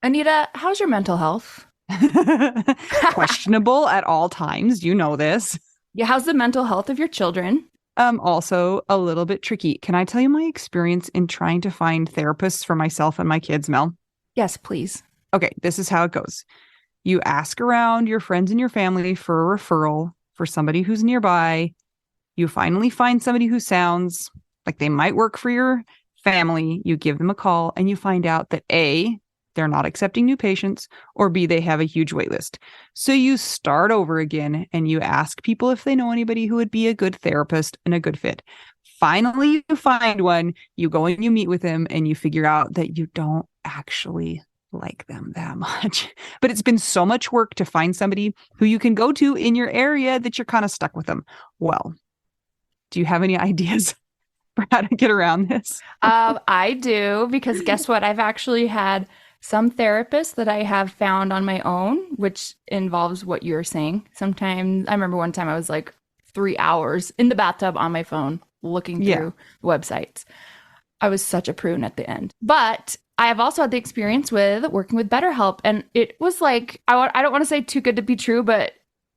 Anita, how's your mental health? Questionable at all times. You know this. Yeah, how's the mental health of your children? Also a little bit tricky. Can I tell you my experience in trying to find therapists for myself and my kids, Mel? Yes, please. Okay, this is how it goes. You ask around your friends and your family for a referral for somebody who's nearby. You finally find somebody who sounds like they might work for your family. You give them a call and you find out that A, they're not accepting new patients, or B, they have a huge wait list. So you start over again and you ask people if they know anybody who would be a good therapist and a good fit. Finally, you find one, you go and you meet with them and you figure out that you don't actually like them that much. But it's been so much work to find somebody who you can go to in your area that you're kind of stuck with them. Well, do you have any ideas for how to get around this? I do, because guess what? I've actually had some therapists that I have found on my own, which involves what you're saying. Sometimes I remember one time I was like 3 hours in the bathtub on my phone looking through websites. I was such a prune at the end. But I have also had the experience with working with BetterHelp. And it was like, I don't want to say too good to be true, but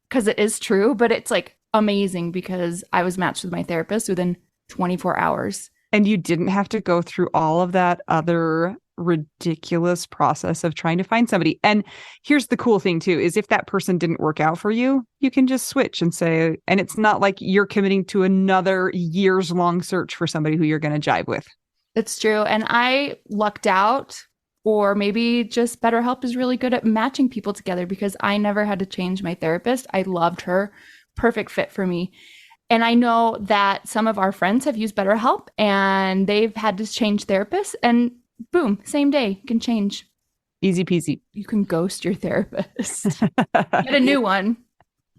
because it is true, but it's like amazing because I was matched with my therapist within 24 hours. And you didn't have to go through all of that other ridiculous process of trying to find somebody. And here's the cool thing too, is if that person didn't work out for you, you can just switch and say, and it's not like you're committing to another years long search for somebody who you're going to jive with. It's true. And I lucked out, or maybe just BetterHelp is really good at matching people together because I never had to change my therapist. I loved her. Perfect fit for me. And I know that some of our friends have used BetterHelp and they've had to change therapists, and boom, same day, you can change. Easy peasy. You can ghost your therapist. Get a new one.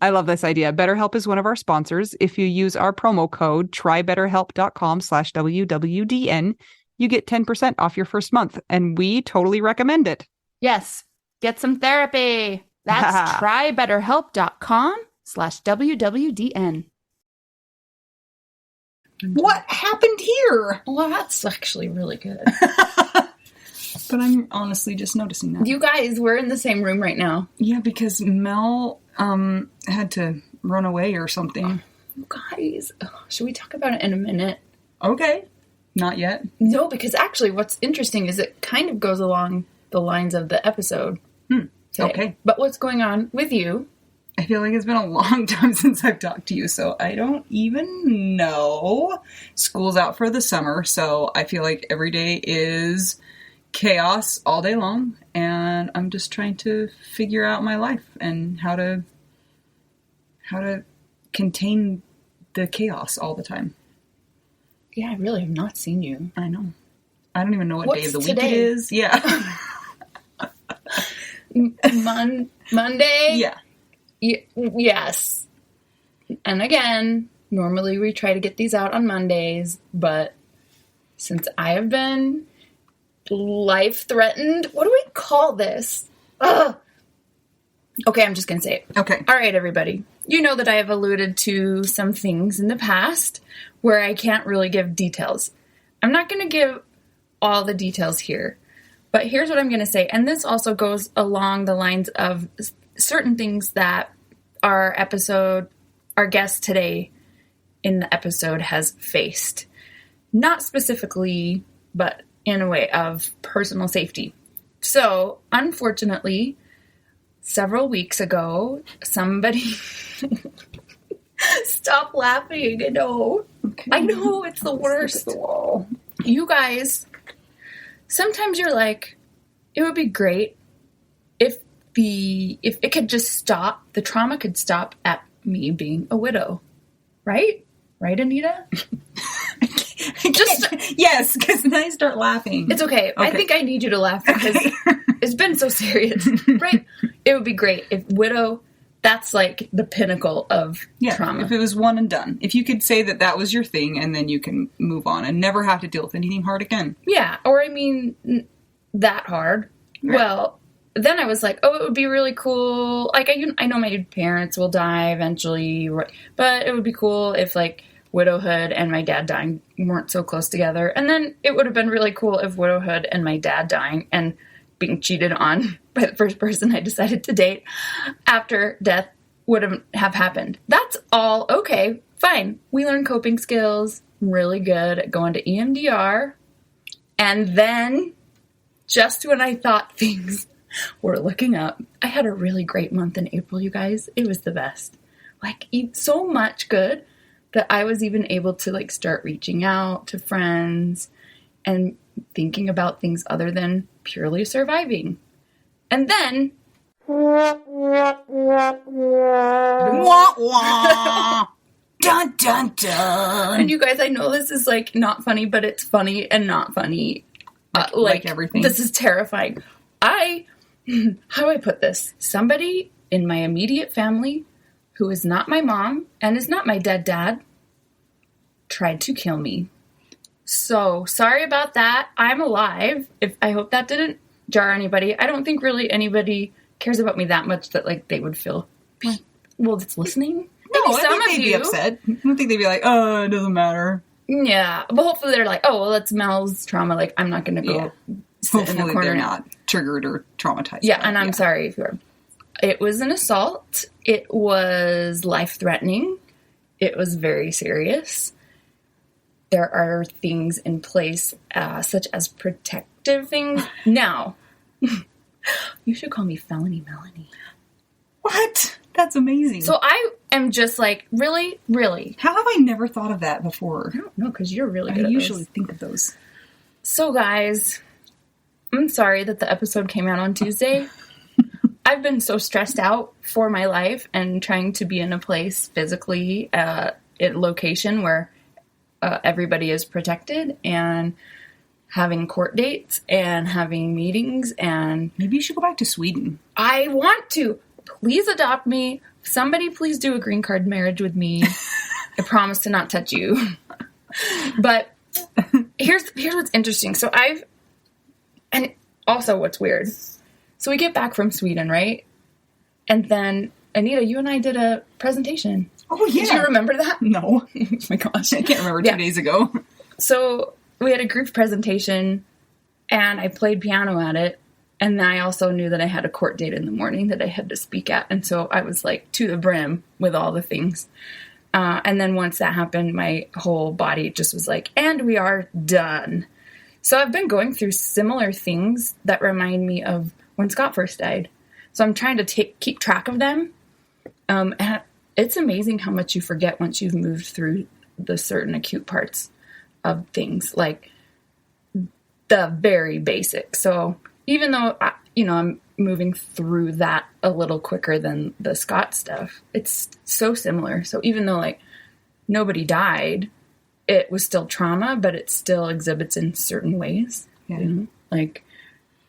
I love this idea. BetterHelp is one of our sponsors. If you use our promo code trybetterhelp.com/WWDN, you get 10% off your first month. And we totally recommend it. Yes. Get some therapy. That's trybetterhelp.com/WWDN. What happened here? Well, that's actually really good. But I'm honestly just noticing that. You guys, we're in the same room right now. Yeah, because Mel had to run away or something. You guys, should we talk about it in a minute? Okay. Not yet. No, because actually what's interesting is it kind of goes along the lines of the episode. Okay. But what's going on with you? I feel like it's been a long time since I've talked to you, so I don't even know. School's out for the summer, so I feel like every day is chaos all day long, and I'm just trying to figure out my life and how to contain the chaos all the time. Yeah, I really have not seen you. I know. I don't even know what day of the week today? it is. Yeah. Monday? Yeah. Yes. And again, normally we try to get these out on Mondays, but since I have been life-threatened, what do we call this? Ugh. Okay, I'm just going to say it. Okay. All right, everybody. You know that I have alluded to some things in the past where I can't really give details. I'm not going to give all the details here, but here's what I'm going to say. And this also goes along the lines of certain things that our guest today in the episode has faced. Not specifically, but in a way of personal safety. So, unfortunately, several weeks ago, somebody... Stop laughing. I know. Okay. I know, it's the worst. The wall. You guys, sometimes you're like, it would be great if it could just stop, the trauma could stop at me being a widow. Right? Right, Anita? Yes, because then I start laughing. It's okay. I think I need you to laugh because it's been so serious. Right? It would be great if widow, that's like the pinnacle of trauma. If it was one and done. If you could say that was your thing and then you can move on and never have to deal with anything hard again. Yeah. Or I mean, that hard. Right. Well, then I was like, oh, it would be really cool. Like, I know my parents will die eventually, but it would be cool if, like, widowhood and my dad dying weren't so close together. And then it would have been really cool if widowhood and my dad dying and being cheated on by the first person I decided to date after death would have happened. That's all okay. Fine. We learned coping skills. I'm really good at going to EMDR. And then, just when I thought things were looking up, I had a really great month in April, you guys. It was the best. Like, so much good that I was even able to, like, start reaching out to friends and thinking about things other than purely surviving. And then... Wah, wah. Dun, dun, dun. And you guys, I know this is, like, not funny, but it's funny and not funny. Like everything. This is terrifying. How do I put this? Somebody in my immediate family who is not my mom and is not my dead dad tried to kill me. So, sorry about that. I'm alive. I hope that didn't jar anybody. I don't think really anybody cares about me that much that, like, they would feel, well, it's listening. No, Maybe I some think of they'd be you. upset. I don't think they'd be like, oh, it doesn't matter. Yeah, but hopefully they're like, oh, well, that's Mel's trauma. Like, I'm not going to go sit in the Hopefully corner they're now. not triggered or traumatized. Yeah, by it. and I'm sorry if you're. It was an assault. It was life-threatening. It was very serious. There are things in place, such as protective things. Now, you should call me Felony Melanie. What? That's amazing. So I am just like, really, really? How have I never thought of that before? I don't know, because you're really I good at usually those. think of those. So, guys, I'm sorry that the episode came out on Tuesday. I've been so stressed out for my life and trying to be in a place physically, a location where everybody is protected and having court dates and having meetings. And Maybe you should go back to Sweden. I want to. Please adopt me. Somebody please do a green card marriage with me. I promise to not touch you. But here's what's interesting. So and also what's weird. So we get back from Sweden, right? And then, Anita, you and I did a presentation. Oh, yeah. Did you remember that? No. Oh my gosh. I can't remember 2 days ago. So we had a group presentation and I played piano at it. And then I also knew that I had a court date in the morning that I had to speak at. And so I was like to the brim with all the things. And then once that happened, my whole body just was like, and we are done. So I've been going through similar things that remind me of when Scott first died. So I'm trying to keep track of them. And it's amazing how much you forget once you've moved through the certain acute parts of things, like the very basic. So even though, I'm moving through that a little quicker than the Scott stuff, it's so similar. So even though, like, nobody died, it was still trauma, but it still exhibits in certain ways. Yeah. Like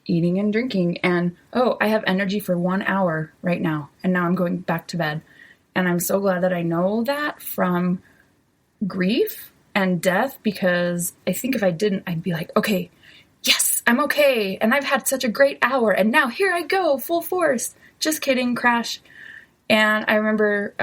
eating and drinking. And, I have energy for 1 hour right now. And now I'm going back to bed. And I'm so glad that I know that from grief and death, because I think if I didn't, I'd be like, okay, yes, I'm okay. And I've had such a great hour. And now here I go, full force. Just kidding, crash. And I remember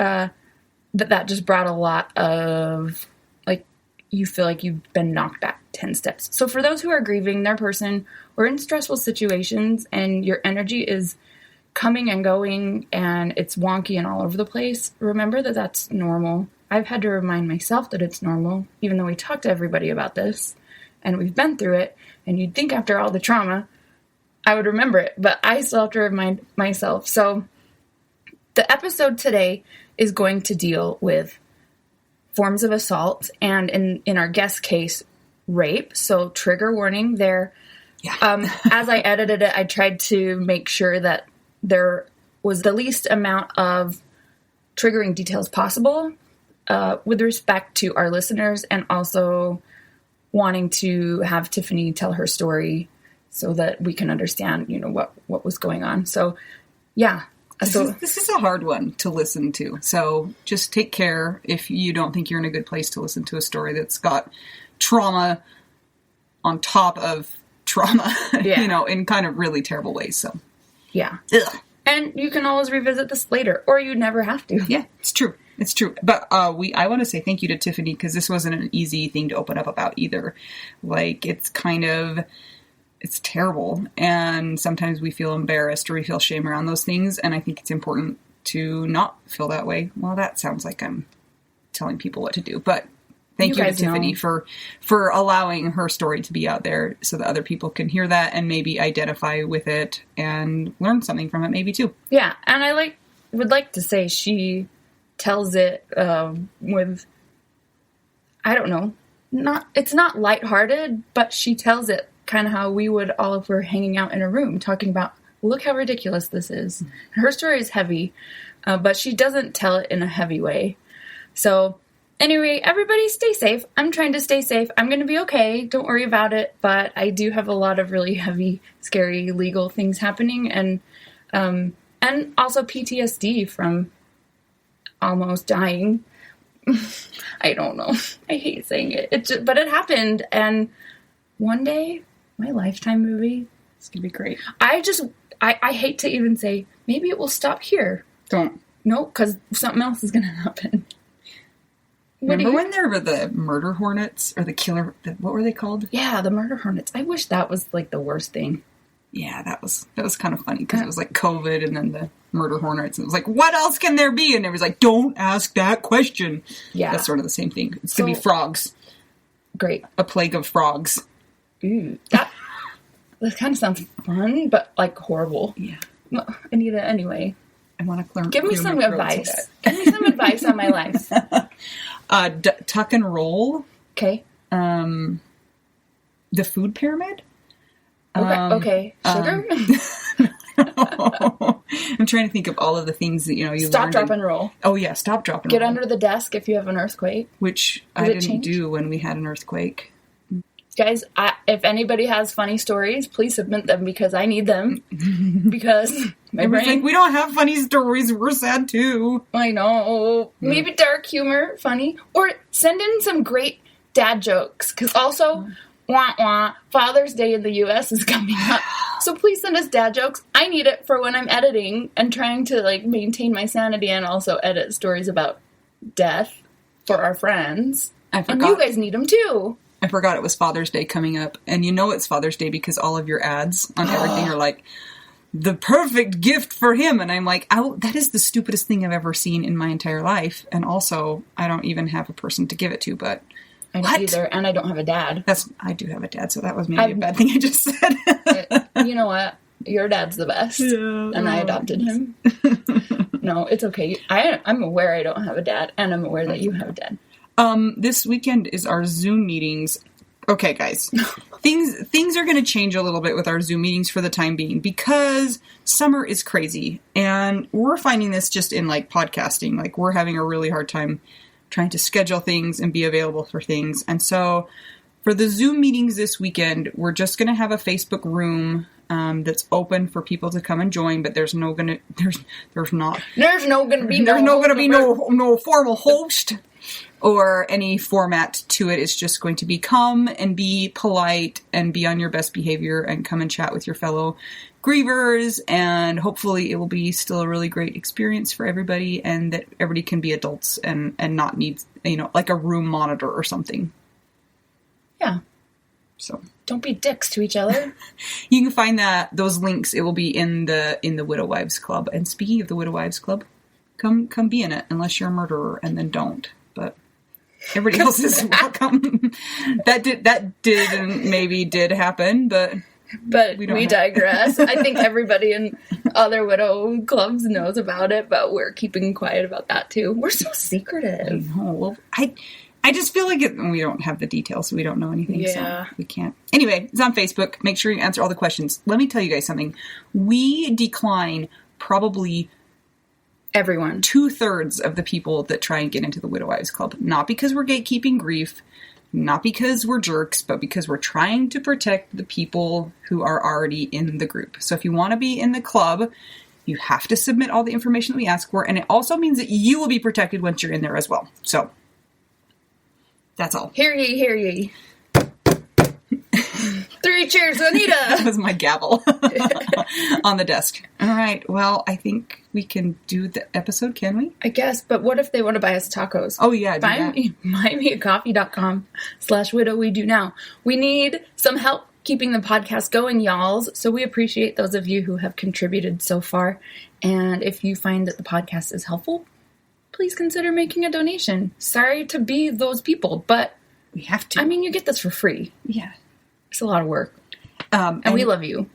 that just brought a lot of, like, you feel like you've been knocked back 10 steps. So for those who are grieving their person or in stressful situations and your energy is coming and going and it's wonky and all over the place, remember that that's normal. I've had to remind myself that it's normal, even though we talked to everybody about this and we've been through it. And you'd think after all the trauma, I would remember it, but I still have to remind myself. So the episode today is going to deal with forms of assault and in our guest case, rape. So trigger warning there. Yeah. As I edited it, I tried to make sure that there was the least amount of triggering details possible with respect to our listeners, and also wanting to have Tiffany tell her story so that we can understand, what was going on. So, yeah. This is a hard one to listen to. So just take care if you don't think you're in a good place to listen to a story that's got trauma on top of trauma, Yeah. In kind of really terrible ways. So, yeah. ugh. And you can always revisit this later, or you never have to. Yeah, it's true. It's true. But I want to say thank you to Tiffany, because this wasn't an easy thing to open up about either. Like, it's kind of it's terrible. And sometimes we feel embarrassed or we feel shame around those things. And I think it's important to not feel that way. Well, that sounds like I'm telling people what to do, but thank you to Tiffany for allowing her story to be out there so that other people can hear that and maybe identify with it and learn something from it maybe too. Yeah, and I would like to say she tells it with, I don't know, it's not lighthearted, but she tells it kind of how we would all if we're hanging out in a room talking about, look how ridiculous this is. Her story is heavy, but she doesn't tell it in a heavy way. So anyway, everybody stay safe. I'm trying to stay safe. I'm going to be okay. Don't worry about it. But I do have a lot of really heavy, scary legal things happening. And also PTSD from almost dying. I don't know. I hate saying it. But it happened. And one day, my Lifetime movie, it's going to be great. I hate to even say, maybe it will stop here. Don't. No, because something else is going to happen. Remember when there were the murder hornets or the killer? What were they called? Yeah, the murder hornets. I wish that was like the worst thing. Yeah, that was kind of funny because it was like COVID and then the murder hornets. And it was like, what else can there be? And it was like, don't ask that question. Yeah, that's sort of the same thing. It's gonna be frogs. Great, a plague of frogs. Ooh, that kind of sounds fun, but like horrible. Yeah, Anita. Anyway, I want to learn. Give me some advice. Give me some advice on my life. Tuck and roll. Okay. The food pyramid. Okay. Sugar? I'm trying to think of all of the things that, you Stop, drop, and roll. Oh, yeah. Stop, drop, and roll. Get roll. under the desk if you have an earthquake. Which I didn't do when we had an earthquake. Guys, if anybody has funny stories, please submit them because I need them. Because my brain... Like, we don't have funny stories. We're sad, too. I know. Maybe dark humor, funny. Or send in some great dad jokes. Because also, Father's Day in the U.S. is coming up. So please send us dad jokes. I need it for when I'm editing and trying to, maintain my sanity and also edit stories about death for our friends. And you guys need them, too. I forgot it was Father's Day coming up. And it's Father's Day because all of your ads on everything are like, the perfect gift for him. And I'm like, that is the stupidest thing I've ever seen in my entire life. And also, I don't even have a person to give it to, but... I don't either, and I don't have a dad. I do have a dad, so that was maybe a bad thing I just said. You know what? Your dad's the best. Yeah, and I adopted him. No, it's okay. I'm aware I don't have a dad, and I'm aware that you have a dad. This weekend is our Zoom meetings. Okay, guys. Things are going to change a little bit with our Zoom meetings for the time being because summer is crazy. And we're finding this just in podcasting. We're having a really hard time trying to schedule things and be available for things. And so for the Zoom meetings this weekend, we're just going to have a Facebook room that's open for people to come and join, but there's no going to be no formal host or any format to it. It's just going to be come and be polite and be on your best behavior and come and chat with your fellow grievers, and hopefully it will be still a really great experience for everybody, and that everybody can be adults and not need a room monitor or something. Yeah. So don't be dicks to each other. You can find those links. It will be in the Widow Wives Club. And speaking of the Widow Wives Club, come be in it unless you're a murderer, and then don't. But everybody else is welcome. That did happen, but we digress. I think everybody in other widow clubs knows about it, but we're keeping quiet about that too. We're so secretive. Well, I just feel like we don't have the details, so we don't know anything. Yeah. So we can't. Anyway, it's on Facebook. Make sure you answer all the questions. Let me tell you guys something. We decline probably everyone. 2/3 of the people that try and get into the Widow Wives Club. Not because we're gatekeeping grief. Not because we're jerks, but because we're trying to protect the people who are already in the group. So if you want to be in the club, you have to submit all the information that we ask for. And it also means that you will be protected once you're in there as well. So that's all. Hear ye, hear ye. 3 cheers, Anita! That was my gavel on the desk. All right. Well, I think we can do the episode, can we? I guess, but what if they want to buy us tacos? Oh, yeah. Buymeacoffee.com/widow we do now. We need some help keeping the podcast going, y'alls. So we appreciate those of you who have contributed so far. And if you find that the podcast is helpful, please consider making a donation. Sorry to be those people, but We have to. I mean, you get this for free. Yeah. It's a lot of work. And we love you.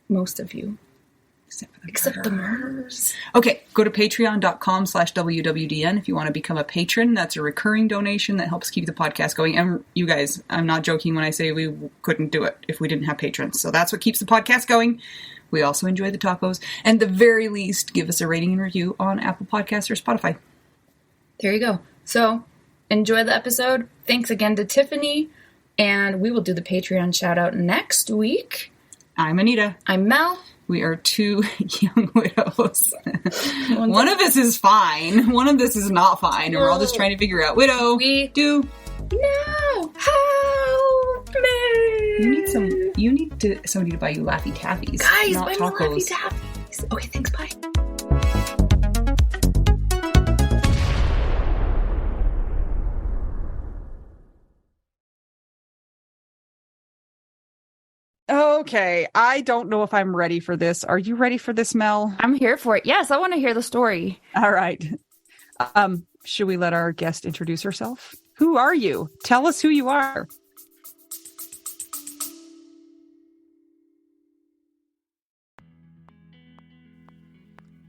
Most of you. Except the murderers. Okay, go to patreon.com/WWDN if you want to become a patron. That's a recurring donation that helps keep the podcast going. And you guys, I'm not joking when I say we couldn't do it if we didn't have patrons. So that's what keeps the podcast going. We also enjoy the tacos. And the very least, give us a rating and review on Apple Podcasts or Spotify. There you go. So enjoy the episode. Thanks again to Tiffany. And we will do the Patreon shout out next week. I'm Anita. I'm Mel. We are two young widows. One of us is fine. One of us is not fine. And we're all just trying to figure out, widow, We do. No! Help me! You need somebody to buy you Laffy Taffies. Guys, not buy me tacos. Laffy Taffies. Okay, thanks, bye. Okay, I don't know if I'm ready for this. Are you ready for this, Mel? I'm here for it. Yes, I want to hear the story. All right. Should we let our guest introduce herself? Who are you? Tell us who you are.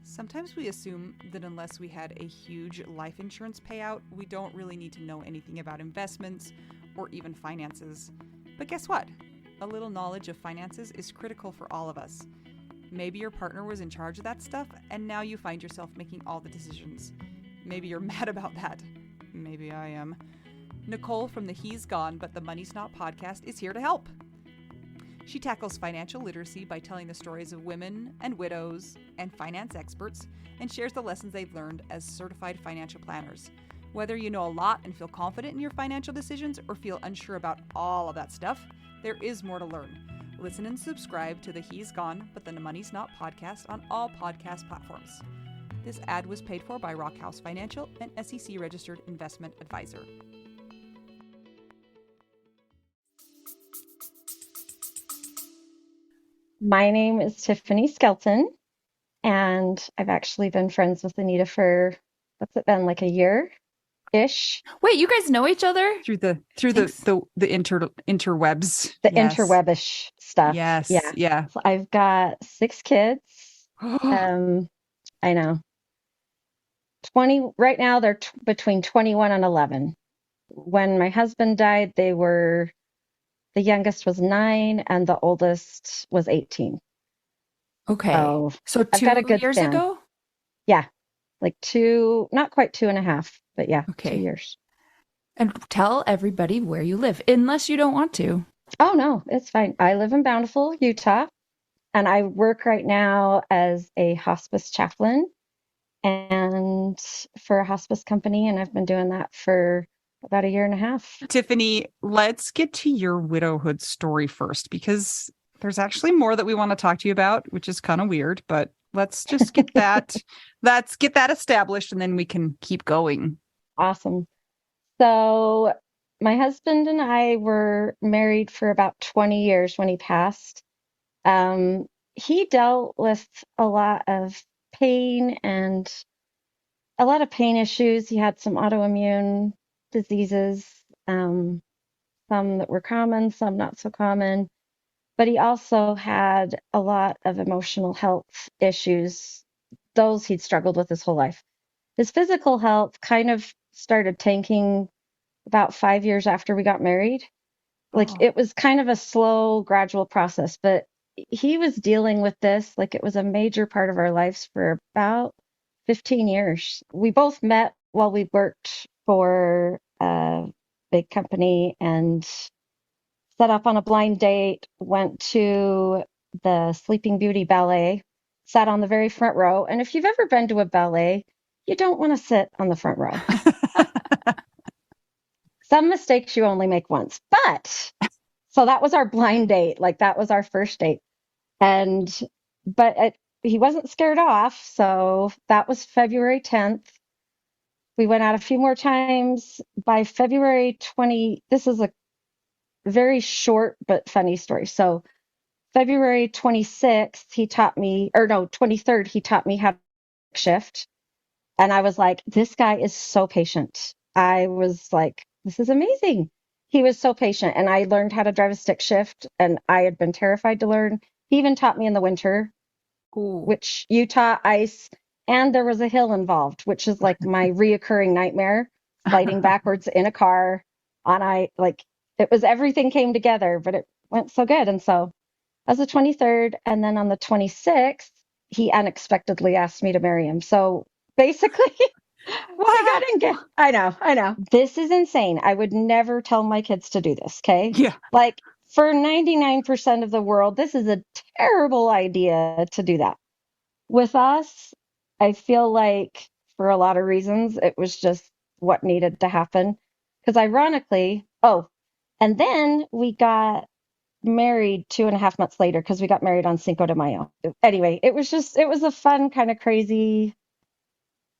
Sometimes we assume that unless we had a huge life insurance payout, we don't really need to know anything about investments or even finances. But guess what? A little knowledge of finances is critical for all of us. Maybe your partner was in charge of that stuff, and now you find yourself making all the decisions. Maybe you're mad about that. Maybe I am. Nicole from the He's Gone But the Money's Not podcast is here to help. She tackles financial literacy by telling the stories of women and widows and finance experts, and shares the lessons they've learned as certified financial planners. Whether you know a lot and feel confident in your financial decisions or feel unsure about all of that stuff, there is more to learn. Listen and subscribe to the He's Gone But the Money's Not podcast on all podcast platforms. This ad was paid for by Rockhouse Financial, an SEC registered investment advisor. My name is Tiffany Skelton, and I've actually been friends with Anita for, what's it been, like a year-ish? Wait, you guys know each other? Through the interwebs. The Yes. interwebish stuff. Yes. Yeah. Yeah. So I've got 6 kids. I know. 20, right now they're between 21 and 11. When my husband died, the youngest was 9 and the oldest was 18. Okay. So I've got a 2 good years span. ago? Yeah. Like 2, not quite 2.5, but yeah, Okay. 2 years. And tell everybody where you live, unless you don't want to. Oh, no, it's fine. I live in Bountiful, Utah, and I work right now as a hospice chaplain and for a hospice company, and I've been doing that for about a year and a half. Tiffany, let's get to your widowhood story first, because there's actually more that we want to talk to you about, which is kind of weird, but let's just get that let's get that established, and then we can keep going. Awesome. So my husband and I were married for about 20 years when he passed. He dealt with a lot of pain and a lot of pain issues. He had some autoimmune diseases, some that were common, some not so common. But he also had a lot of emotional health issues. Those he'd struggled with his whole life. His physical health kind of started tanking about 5 years after we got married. Like Oh. it was kind of a slow, gradual process, but he was dealing with this like it was a major part of our lives for about 15 years. We both met while we worked for a big company and set up on a blind date, went to the Sleeping Beauty Ballet, sat on the very front row. And if you've ever been to a ballet, you don't want to sit on the front row. Some mistakes you only make once. But so that was our blind date. Like that was our first date. But he wasn't scared off. So that was February 10th. We went out a few more times. By February 20, this is very short but funny story. So February 26th, he taught me, or no, 23rd, he taught me how to shift. And I was like, this guy is so patient. I was like, this is amazing. He was so patient. And I learned how to drive a stick shift, and I had been terrified to learn. He even taught me in the winter, Ooh. which Utah ice, and there was a hill involved, which is like my reoccurring nightmare, sliding backwards in a car on like it was everything came together, but it went so good. And so as the 23rd, and then on the 26th, he unexpectedly asked me to marry him. So basically, we got engaged. I know. This is insane. I would never tell my kids to do this, okay? Yeah. Like, for 99% of the world, this is a terrible idea to do that. With us, I feel like for a lot of reasons, it was just what needed to happen. Because ironically, and then we got married 2.5 months later because we got married on Cinco de Mayo. Anyway, it was a fun, kind of crazy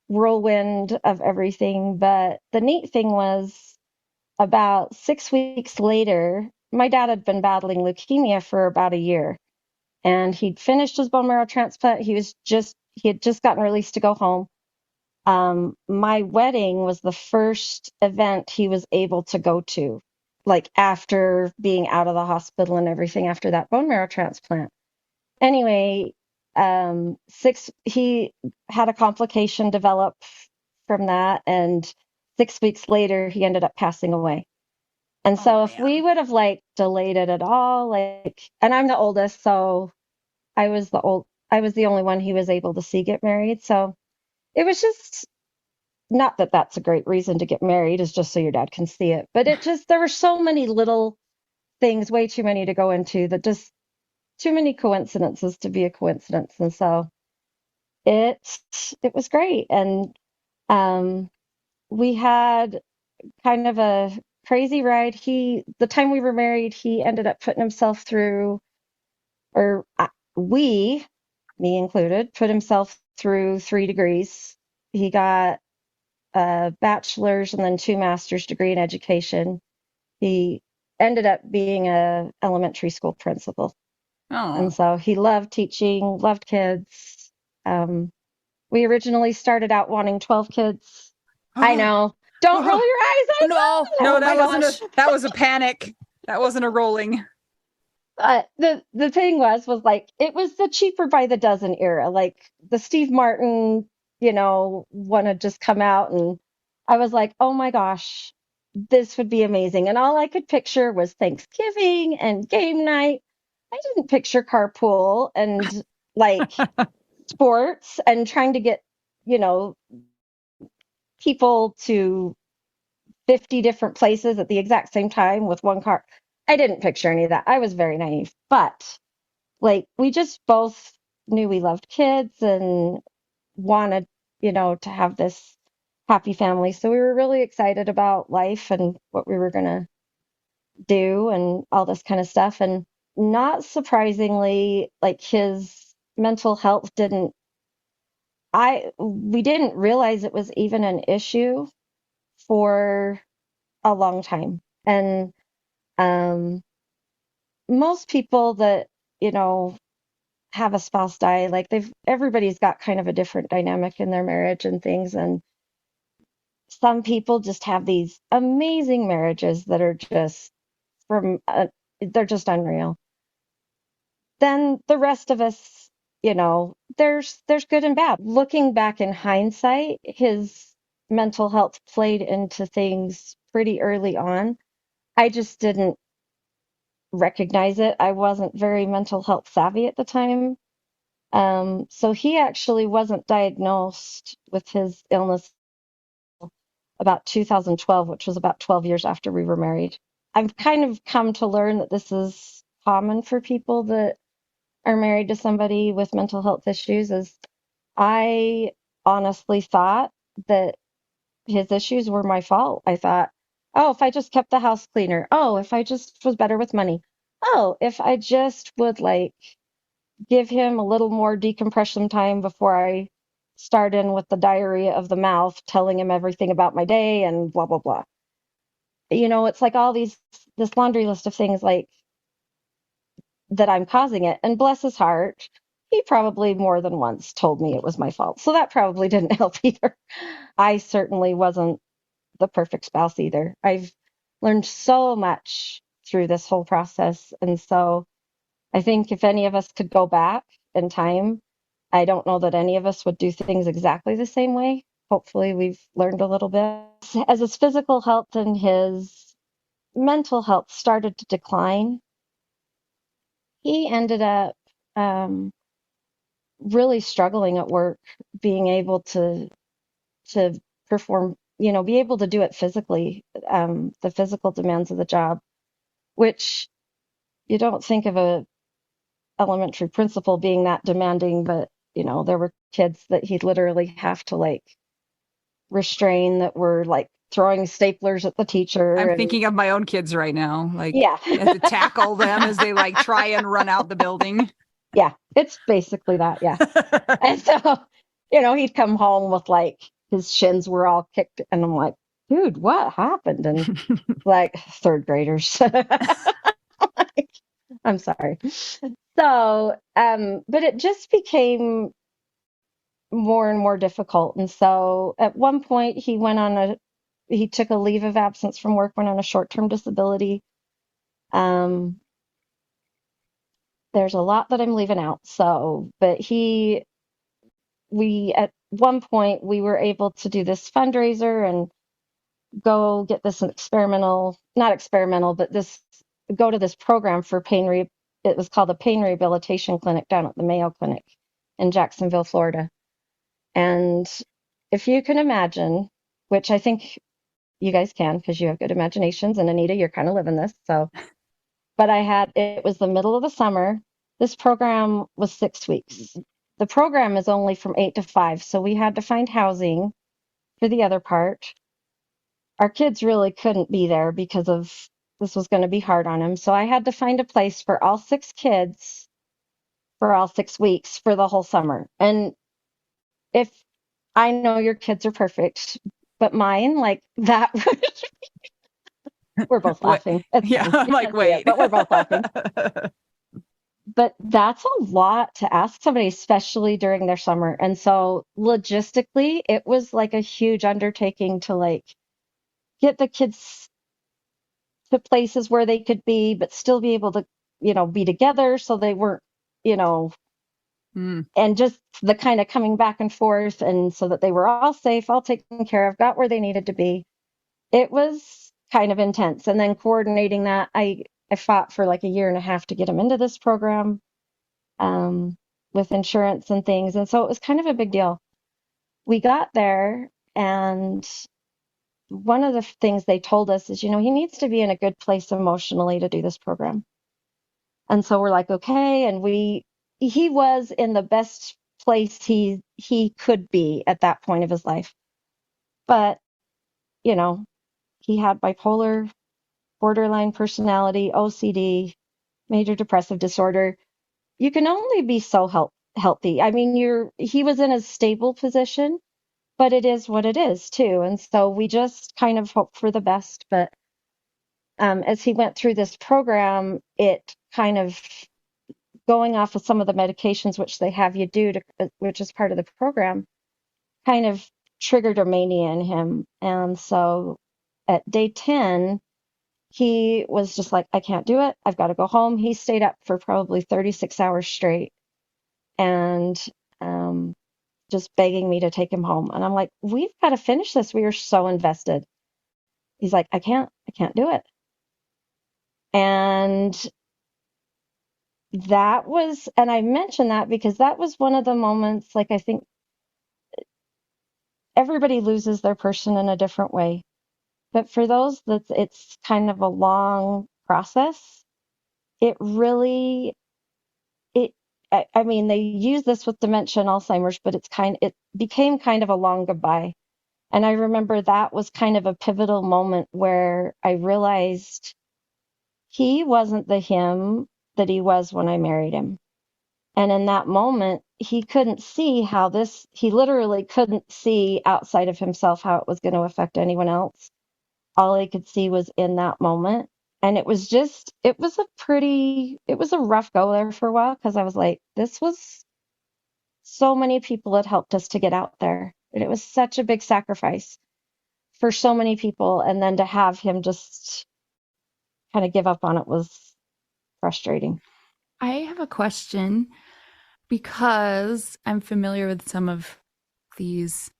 whirlwind of everything. But the neat thing was about 6 weeks later, my dad had been battling leukemia for about a year, and he'd finished his bone marrow transplant. He had just gotten released to go home. My wedding was the first event he was able to go to, like after being out of the hospital and everything after that bone marrow transplant. Anyway, he had a complication develop from that, and 6 weeks later he ended up passing away. And so if we would have like delayed it at all, like, and I'm the oldest, so I was the only one he was able to see get married. So it was just, not that that's a great reason to get married, is just so your dad can see it. But there were so many little things, way too many to go into, that just too many coincidences to be a coincidence. And so it was great. And we had kind of a crazy ride. The time we were married, he ended up putting himself through, or we, me included, put himself through 3 degrees. He got a bachelor's and then 2 master's degree in education. He ended up being a elementary school principal. Oh. And so he loved teaching, loved kids. We originally started out wanting 12 kids. I know. Don't roll your eyes. I know. No, Oh my gosh. that was a panic. That wasn't a rolling. The thing was like, it was the cheaper by the dozen era. Like the Steve Martin, one had just come out, and I was like, oh my gosh, this would be amazing. And all I could picture was Thanksgiving and game night. I didn't picture carpool and like sports and trying to get, people to 50 different places at the exact same time with one car. I didn't picture any of that. I was very naive, but like we just both knew we loved kids and wanted, to have this happy family. So we were really excited about life and what we were going to do and all this kind of stuff. And not surprisingly, like his mental health we didn't realize it was even an issue for a long time. And most people that, have a spouse die, like everybody's got kind of a different dynamic in their marriage and things. And some people just have these amazing marriages that are just they're just unreal. Then the rest of us, there's good and bad. Looking back in hindsight, his mental health played into things pretty early on. I just didn't recognize it. I wasn't very mental health savvy at the time. So he actually wasn't diagnosed with his illness about 2012, which was about 12 years after we were married. I've kind of come to learn that this is common for people that are married to somebody with mental health issues. Is I honestly thought that his issues were my fault. I thought, oh, if I just kept the house cleaner. Oh, if I just was better with money. Oh, if I just would like give him a little more decompression time before I start in with the diarrhea of the mouth, telling him everything about my day and blah, blah, blah. it's like this laundry list of things like that I'm causing it. And bless his heart, he probably more than once told me it was my fault. So that probably didn't help either. I certainly wasn't the perfect spouse either. I've learned so much through this whole process. And so I think if any of us could go back in time, I don't know that any of us would do things exactly the same way. Hopefully, we've learned a little bit. As his physical health and his mental health started to decline, he ended up really struggling at work, being able to perform, be able to do it physically, the physical demands of the job, which you don't think of a elementary principal being that demanding, but there were kids that he'd literally have to like restrain that were like throwing staplers at the teacher. I'm And thinking of my own kids right now. Like, yeah, you have to tackle them as they like try and run out the building. yeah, it's basically that. Yeah. And so, he'd come home with like his shins were all kicked, and I'm like, dude, what happened? And like third graders. I'm sorry. So, but it just became more and more difficult. And so at one point he took a leave of absence from work, went on a short-term disability. There's a lot that I'm leaving out. So, but at one point we were able to do this fundraiser and go get this not experimental, but go to this program for it was called the Pain Rehabilitation Clinic down at the Mayo Clinic in Jacksonville, Florida. And if you can imagine, which I think you guys can because you have good imaginations, and Anita, you're kind of living this. So, but it was the middle of the summer. This program was 6 weeks. The program is only from 8 to 5. So we had to find housing for the other part. Our kids really couldn't be there because this was going to be hard on them. So I had to find a place for all 6 kids for all 6 weeks for the whole summer. And if I know your kids are perfect, but mine, like that, we're both laughing. It's yeah, fine. I'm like, wait. But we're both laughing. But that's a lot to ask somebody, especially during their summer. And so logistically, it was like a huge undertaking to like get the kids to places where they could be, but still be able to, be together so they weren't, and just the kind of coming back and forth, and so that they were all safe, all taken care of, got where they needed to be. It was kind of intense. And then coordinating that, I fought for like a year and a half to get them into this program with insurance and things. And so it was kind of a big deal. We got there, and one of the things they told us is, he needs to be in a good place emotionally to do this program. And so we're like, okay. And he was in the best place he could be at that point of his life. But, he had bipolar, borderline personality, OCD, major depressive disorder. You can only be so healthy. I mean, he was in a stable position, but it is what it is too. And so we just kind of hope for the best. But as he went through this program, it kind of going off of some of the medications which they have you do, which is part of the program, kind of triggered a mania in him. And so at day 10, he was just like, I can't do it. I've got to go home. He stayed up for probably 36 hours straight and just begging me to take him home. And I'm like, we've got to finish this. We are so invested. He's like, I can't do it. And and I mention that because that was one of the moments, like, I think everybody loses their person in a different way. But for those it's kind of a long process. It really, I mean, they use this with dementia and Alzheimer's, but it became kind of a long goodbye. And I remember that was kind of a pivotal moment where I realized he wasn't the him that he was when I married him. And in that moment, he couldn't see he literally couldn't see outside of himself how it was going to affect anyone else. all I could see was in that moment. And it was a rough go there for a while because I was like, this was so many people had helped us to get out there. And it was such a big sacrifice for so many people. And then to have him just kind of give up on it was frustrating. I have a question because I'm familiar with some of these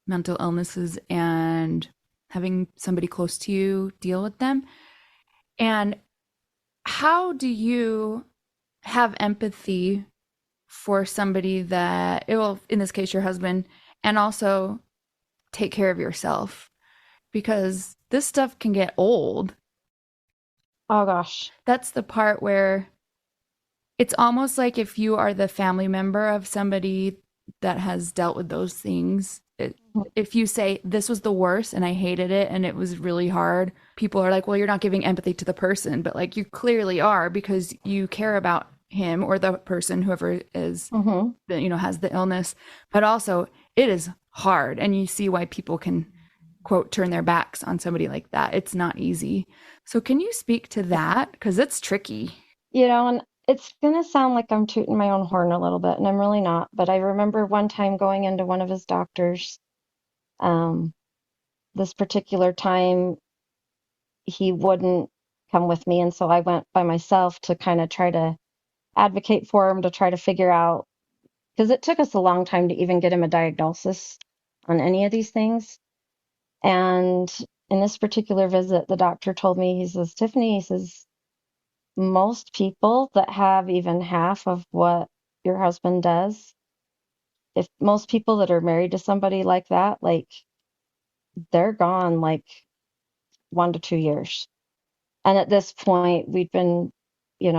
mental illnesses and having somebody close to you deal with them. And how do you have empathy for somebody that, well, in this case, your husband, and also take care of yourself? Because this stuff can get old. Oh gosh. That's the part where it's almost like if you are the family member of somebody that has dealt with those things, if you say, this was the worst and I hated it and it was really hard, people are like, well, you're not giving empathy to the person. But like, you clearly are, because you care about him or the person, whoever is, has the illness. But also, it is hard. And you see why people can, quote, turn their backs on somebody like that. It's not easy. So can you speak to that? Because it's tricky. And it's going to sound like I'm tooting my own horn a little bit, and I'm really not. But I remember one time going into one of his doctors. This particular time, he wouldn't come with me. And so I went by myself to kind of try to advocate for him, to try to figure out, because it took us a long time to even get him a diagnosis on any of these things. And in this particular visit, the doctor told me, he says, Tiffany, he says, most people that have even half of what your husband does, if most people that are married to somebody like that, like, they're gone like 1 to 2 years. And at this point, we'd been, we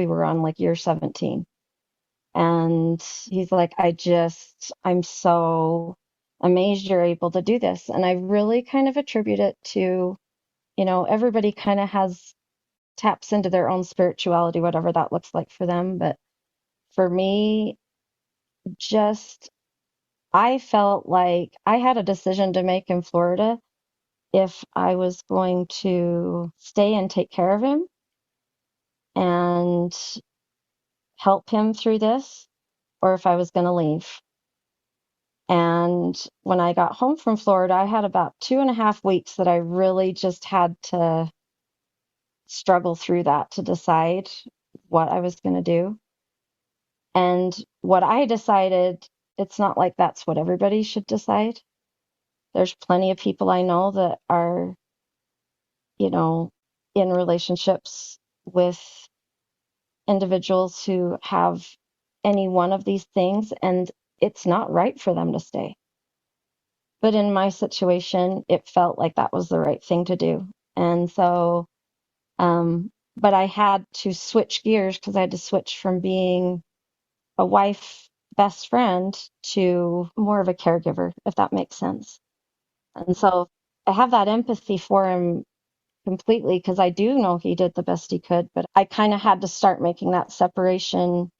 were on like year 17. And he's like, I'm so amazed you're able to do this. And I really kind of attribute it to, everybody kind of taps into their own spirituality, whatever that looks like for them. But for me, I felt like I had a decision to make in Florida if I was going to stay and take care of him and help him through this, or if I was going to leave. And when I got home from Florida, I had about 2.5 weeks that I really just had to struggle through that to decide what I was going to do. And what I decided, it's not like that's what everybody should decide. There's plenty of people I know that are, in relationships with individuals who have any one of these things, and it's not right for them to stay. But in my situation, it felt like that was the right thing to do. And so, but I had to switch gears because I had to switch from being a wife, best friend, to more of a caregiver, if that makes sense. And so I have that empathy for him completely, because I do know he did the best he could, but I kind of had to start making that separation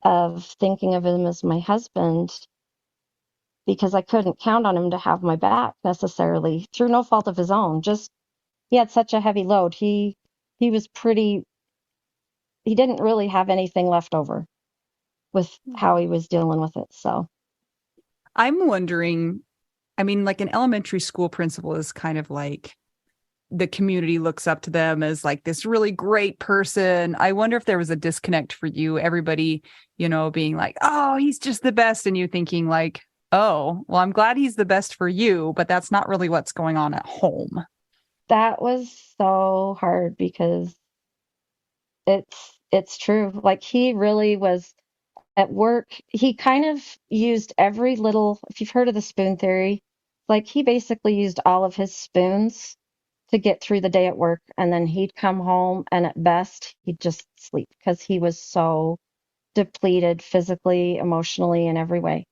of thinking of him as my husband, because I couldn't count on him to have my back necessarily through no fault of his own. Just, he had such a heavy load. He didn't really have anything left over with how he was dealing with it. So I'm wondering, I mean, like an elementary school principal is kind of like the community looks up to them as like this really great person. I wonder if there was a disconnect for you, everybody, being like, oh, he's just the best. And you thinking like, oh, well, I'm glad he's the best for you, but that's not really what's going on at home. that was so hard because it's true. Like, he really was at work. He kind of used every little, if you've heard of the spoon theory, like he basically used all of his spoons to get through the day at work. And then he'd come home and at best he'd just sleep because he was so depleted physically, emotionally, in every way.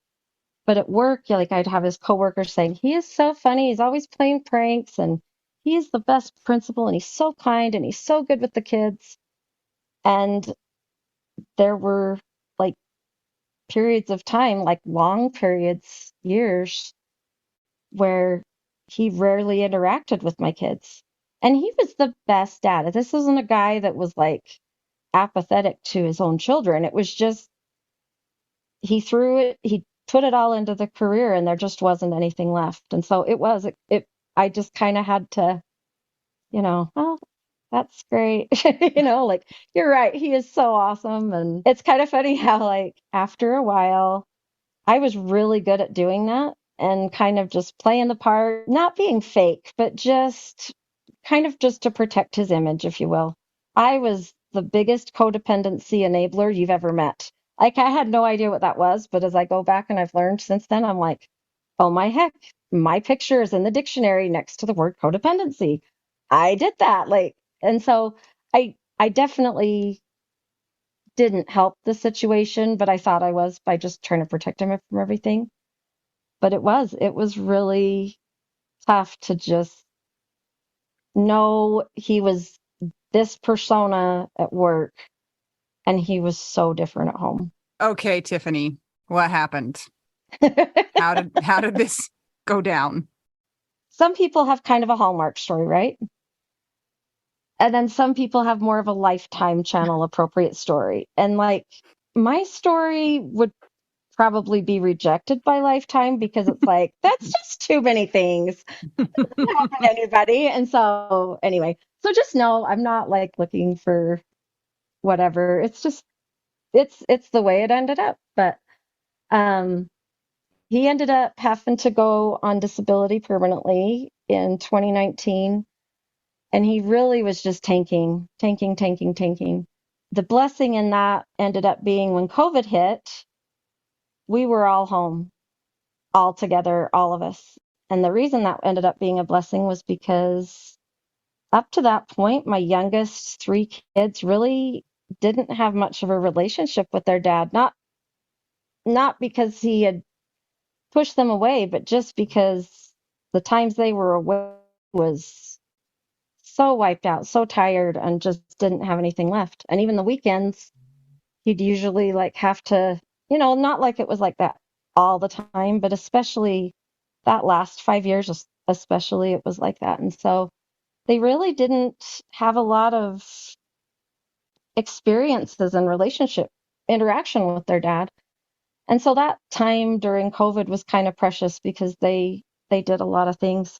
But at work, like, I'd have his coworkers saying, he is so funny. He's always playing pranks and he's the best principal and he's so kind and he's so good with the kids. And there were like periods of time, like long periods, years, where he rarely interacted with my kids. And he was the best dad. This wasn't a guy that was like apathetic to his own children. It was just, he put it all into the career and there just wasn't anything left. And so I just kind of had to, oh, that's great. Like, you're right. He is so awesome. And it's kind of funny how, like, after a while, I was really good at doing that and kind of just playing the part, not being fake, but just kind of just to protect his image, if you will. I was the biggest codependency enabler you've ever met. Like, I had no idea what that was, but as I go back and I've learned since then, I'm like, oh my heck, my picture is in the dictionary next to the word codependency. I did that. Like, and so I definitely didn't help the situation, but I thought I was by just trying to protect him from everything. But it was really tough to just know he was this persona at work and he was so different at home. Okay, Tiffany, what happened? How did this go down? Some people have kind of a Hallmark story, right? And then some people have more of a Lifetime channel appropriate story. And like, my story would probably be rejected by Lifetime because it's like, that's just too many things. It doesn't happen to anybody. And so anyway, so just know I'm not like looking for whatever. It's just it's the way it ended up. But um he ended up having to go on disability permanently in 2019. And he really was just tanking. The blessing in that ended up being when COVID hit, we were all home, all together, all of us. And the reason that ended up being a blessing was because up to that point, my youngest three kids really didn't have much of a relationship with their dad. Not because he had pushed them away, but just because the times they were away was so wiped out, so tired, and just didn't have anything left. And even the weekends, he'd usually like have to, not like it was like that all the time, but especially that last 5 years, especially it was like that. And so they really didn't have a lot of experiences and relationship interaction with their dad. And so that time during COVID was kind of precious because they did a lot of things.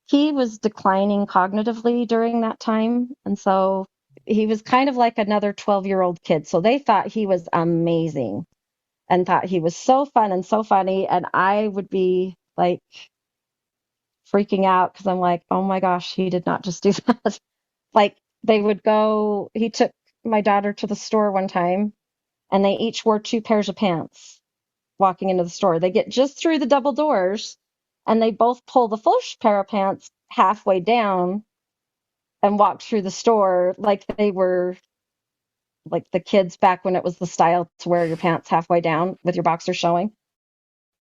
He was declining cognitively during that time. And so he was kind of like another 12-year-old kid. So they thought he was amazing and thought he was so fun and so funny. And I would be like freaking out because I'm like, oh my gosh, he did not just do that. Like, he took my daughter to the store one time and they each wore 2 pairs of pants walking into the store. They get just through the double doors and they both pull the full pair of pants halfway down and walk through the store like they were like the kids back when it was the style to wear your pants halfway down with your boxers showing.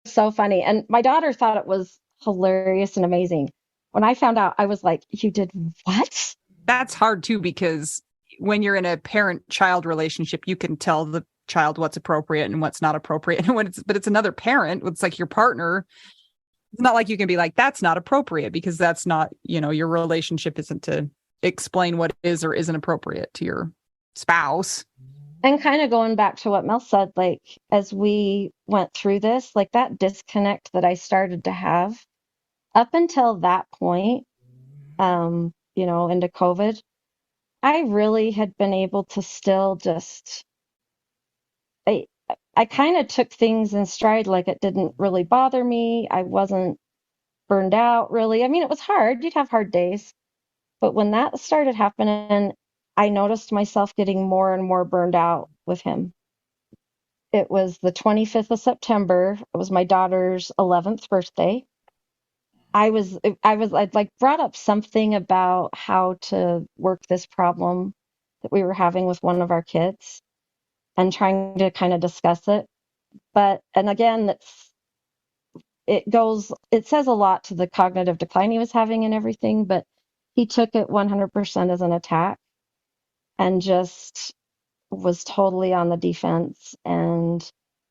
So funny. And my daughter thought it was hilarious and amazing. When I found out, I was like, you did what? That's hard too, because when you're in a parent-child relationship, you can tell the child what's appropriate and what's not appropriate. And but it's another parent, it's like your partner. It's not like you can be like, that's not appropriate, because that's not, your relationship isn't to explain what is or isn't appropriate to your spouse. And kind of going back to what Mel said, like, as we went through this, like that disconnect that I started to have up until that point, into COVID, I really had been able to still just, I kind of took things in stride, like it didn't really bother me. I wasn't burned out really. I mean, it was hard. You'd have hard days. But when that started happening, I noticed myself getting more and more burned out with him. It was the 25th of September. It was my daughter's 11th birthday. I'd like brought up something about how to work this problem that we were having with one of our kids and trying to kind of discuss it. And again, it says a lot to the cognitive decline he was having and everything, but he took it 100% as an attack and just was totally on the defense. And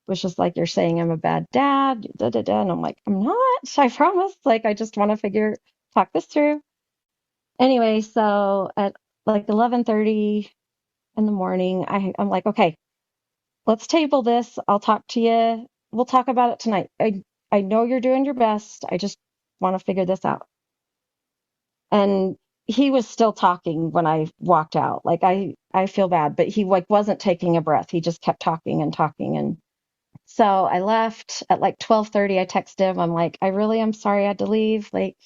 was just like, you're saying I'm a bad dad, da, da, da. And I'm like, I'm not, I promise. Like, I just want to talk this through. Anyway, so at like 11:30 in the morning, I'm like, okay, let's table this. I'll talk to you. We'll talk about it tonight. I know you're doing your best. I just want to figure this out. And he was still talking when I walked out. Like I feel bad, but he like wasn't taking a breath. He just kept talking and talking. And so I left at like 12:30. I texted him. I'm like, I really am sorry I had to leave. Like,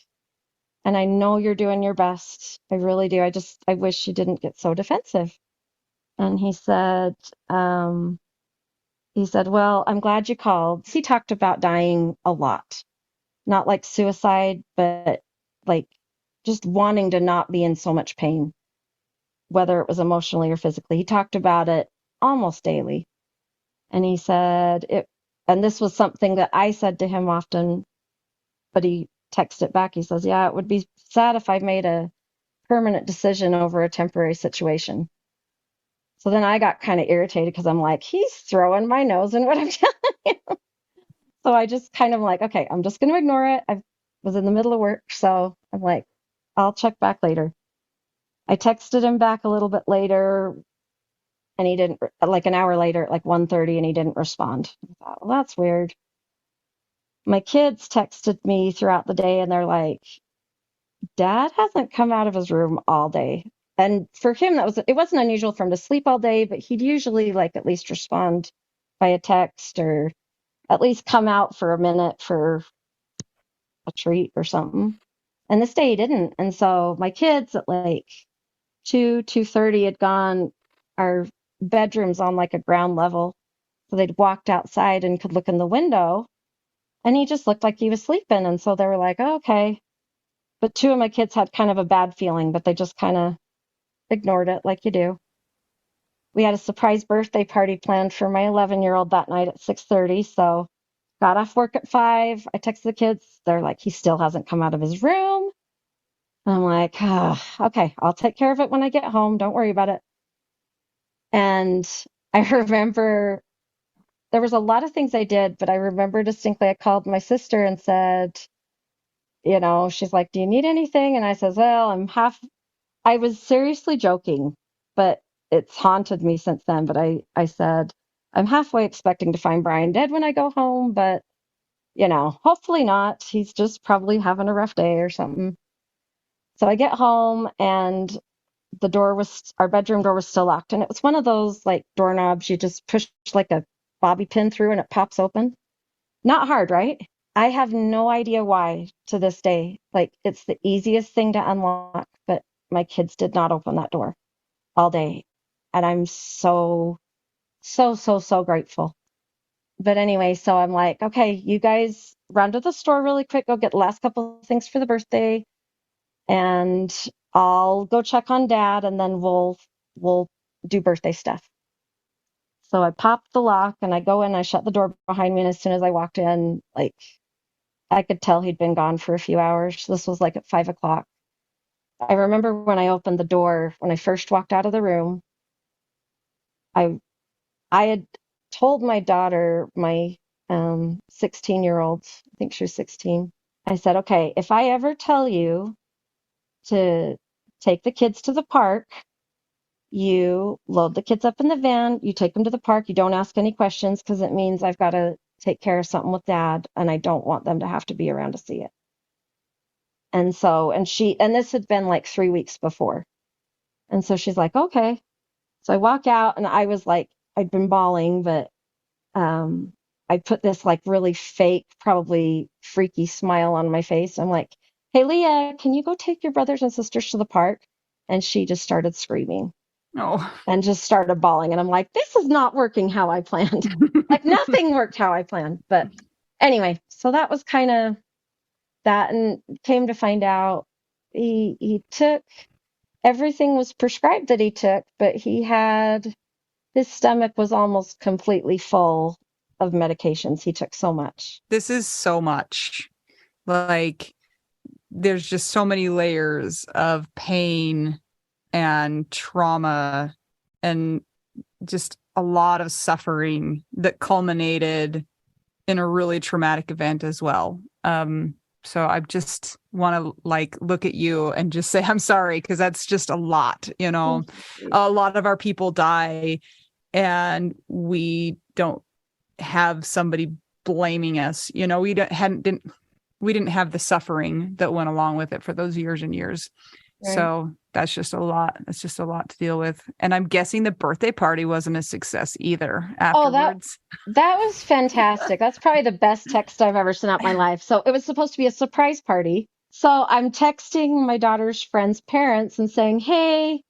and I know you're doing your best. I really do. I wish you didn't get so defensive. And he said, well, I'm glad you called. He talked about dying a lot, not like suicide, but like just wanting to not be in so much pain, whether it was emotionally or physically. He talked about it almost daily. And he said and this was something that I said to him often, but he texted back. He says, yeah, it would be sad if I made a permanent decision over a temporary situation. So then I got kind of irritated because I'm like, he's throwing my nose in what I'm telling you. So I just kind of like, okay, I'm just going to ignore it. I was in the middle of work. So I'm like, I'll check back later. I texted him back a little bit later and he didn't, like an hour later at like 1:30, and he didn't respond. I thought, well, that's weird. My kids texted me throughout the day and they're like, Dad hasn't come out of his room all day. And for him, it wasn't unusual for him to sleep all day, but he'd usually like at least respond by a text or at least come out for a minute for a treat or something. And this day he didn't. And so my kids at like 2:30 had gone, our bedroom's on like a ground level. So they'd walked outside and could look in the window and he just looked like he was sleeping. And so they were like, oh, okay. But two of my kids had kind of a bad feeling, but they just kind of ignored it like you do. We had a surprise birthday party planned for my 11-year-old that night at 6:30. So got off work at 5. I texted the kids. They're like, he still hasn't come out of his room. And I'm like, okay, I'll take care of it when I get home. Don't worry about it. And I remember there was a lot of things I did, but I remember distinctly I called my sister and said, she's like, do you need anything? And I says, well, I was seriously joking, but it's haunted me since then. But I said, I'm halfway expecting to find Brian dead when I go home, but hopefully not. He's just probably having a rough day or something. So I get home and our bedroom door was still locked. And it was one of those like doorknobs you just push like a bobby pin through and it pops open. Not hard, right? I have no idea why to this day. Like it's the easiest thing to unlock, but my kids did not open that door all day. And I'm so, so, so, so grateful. But anyway, so I'm like, okay, you guys run to the store really quick, go get the last couple of things for the birthday, and I'll go check on Dad, and then we'll do birthday stuff. So I popped the lock and I go in, I shut the door behind me, and as soon as I walked in, like I could tell he'd been gone for a few hours. This was like at 5:00. I remember when I opened the door, when I first walked out of the room, I had told my daughter, my 16-year-old, I think she was 16, I said, okay, if I ever tell you to take the kids to the park, you load the kids up in the van, you take them to the park, you don't ask any questions because it means I've got to take care of something with Dad and I don't want them to have to be around to see it. And so, and this had been like 3 weeks before. And so she's like, okay. So I walk out and I was like, I'd been bawling, but I put this like really fake, probably freaky smile on my face. I'm like, hey, Leah, can you go take your brothers and sisters to the park? And she just started screaming. Oh. And just started bawling. And I'm like, this is not working how I planned. Like nothing worked how I planned. But anyway, so that was kind of that, and came to find out he took everything was prescribed that he took, but his stomach was almost completely full of medications. He took so much. This is so much. Like, there's just so many layers of pain and trauma and just a lot of suffering that culminated in a really traumatic event as well. So I just want to like look at you and just say, I'm sorry, because that's just a lot, you know. A lot of our people die and we don't have somebody blaming us. You know, we didn't have the suffering that went along with it for those years and years. Right. So that's just a lot. That's just a lot to deal with. And I'm guessing the birthday party wasn't a success either afterwards. That was fantastic. That's probably the best text I've ever sent out in my life. So it was supposed to be a surprise party. So I'm texting my daughter's friend's parents and saying, hey,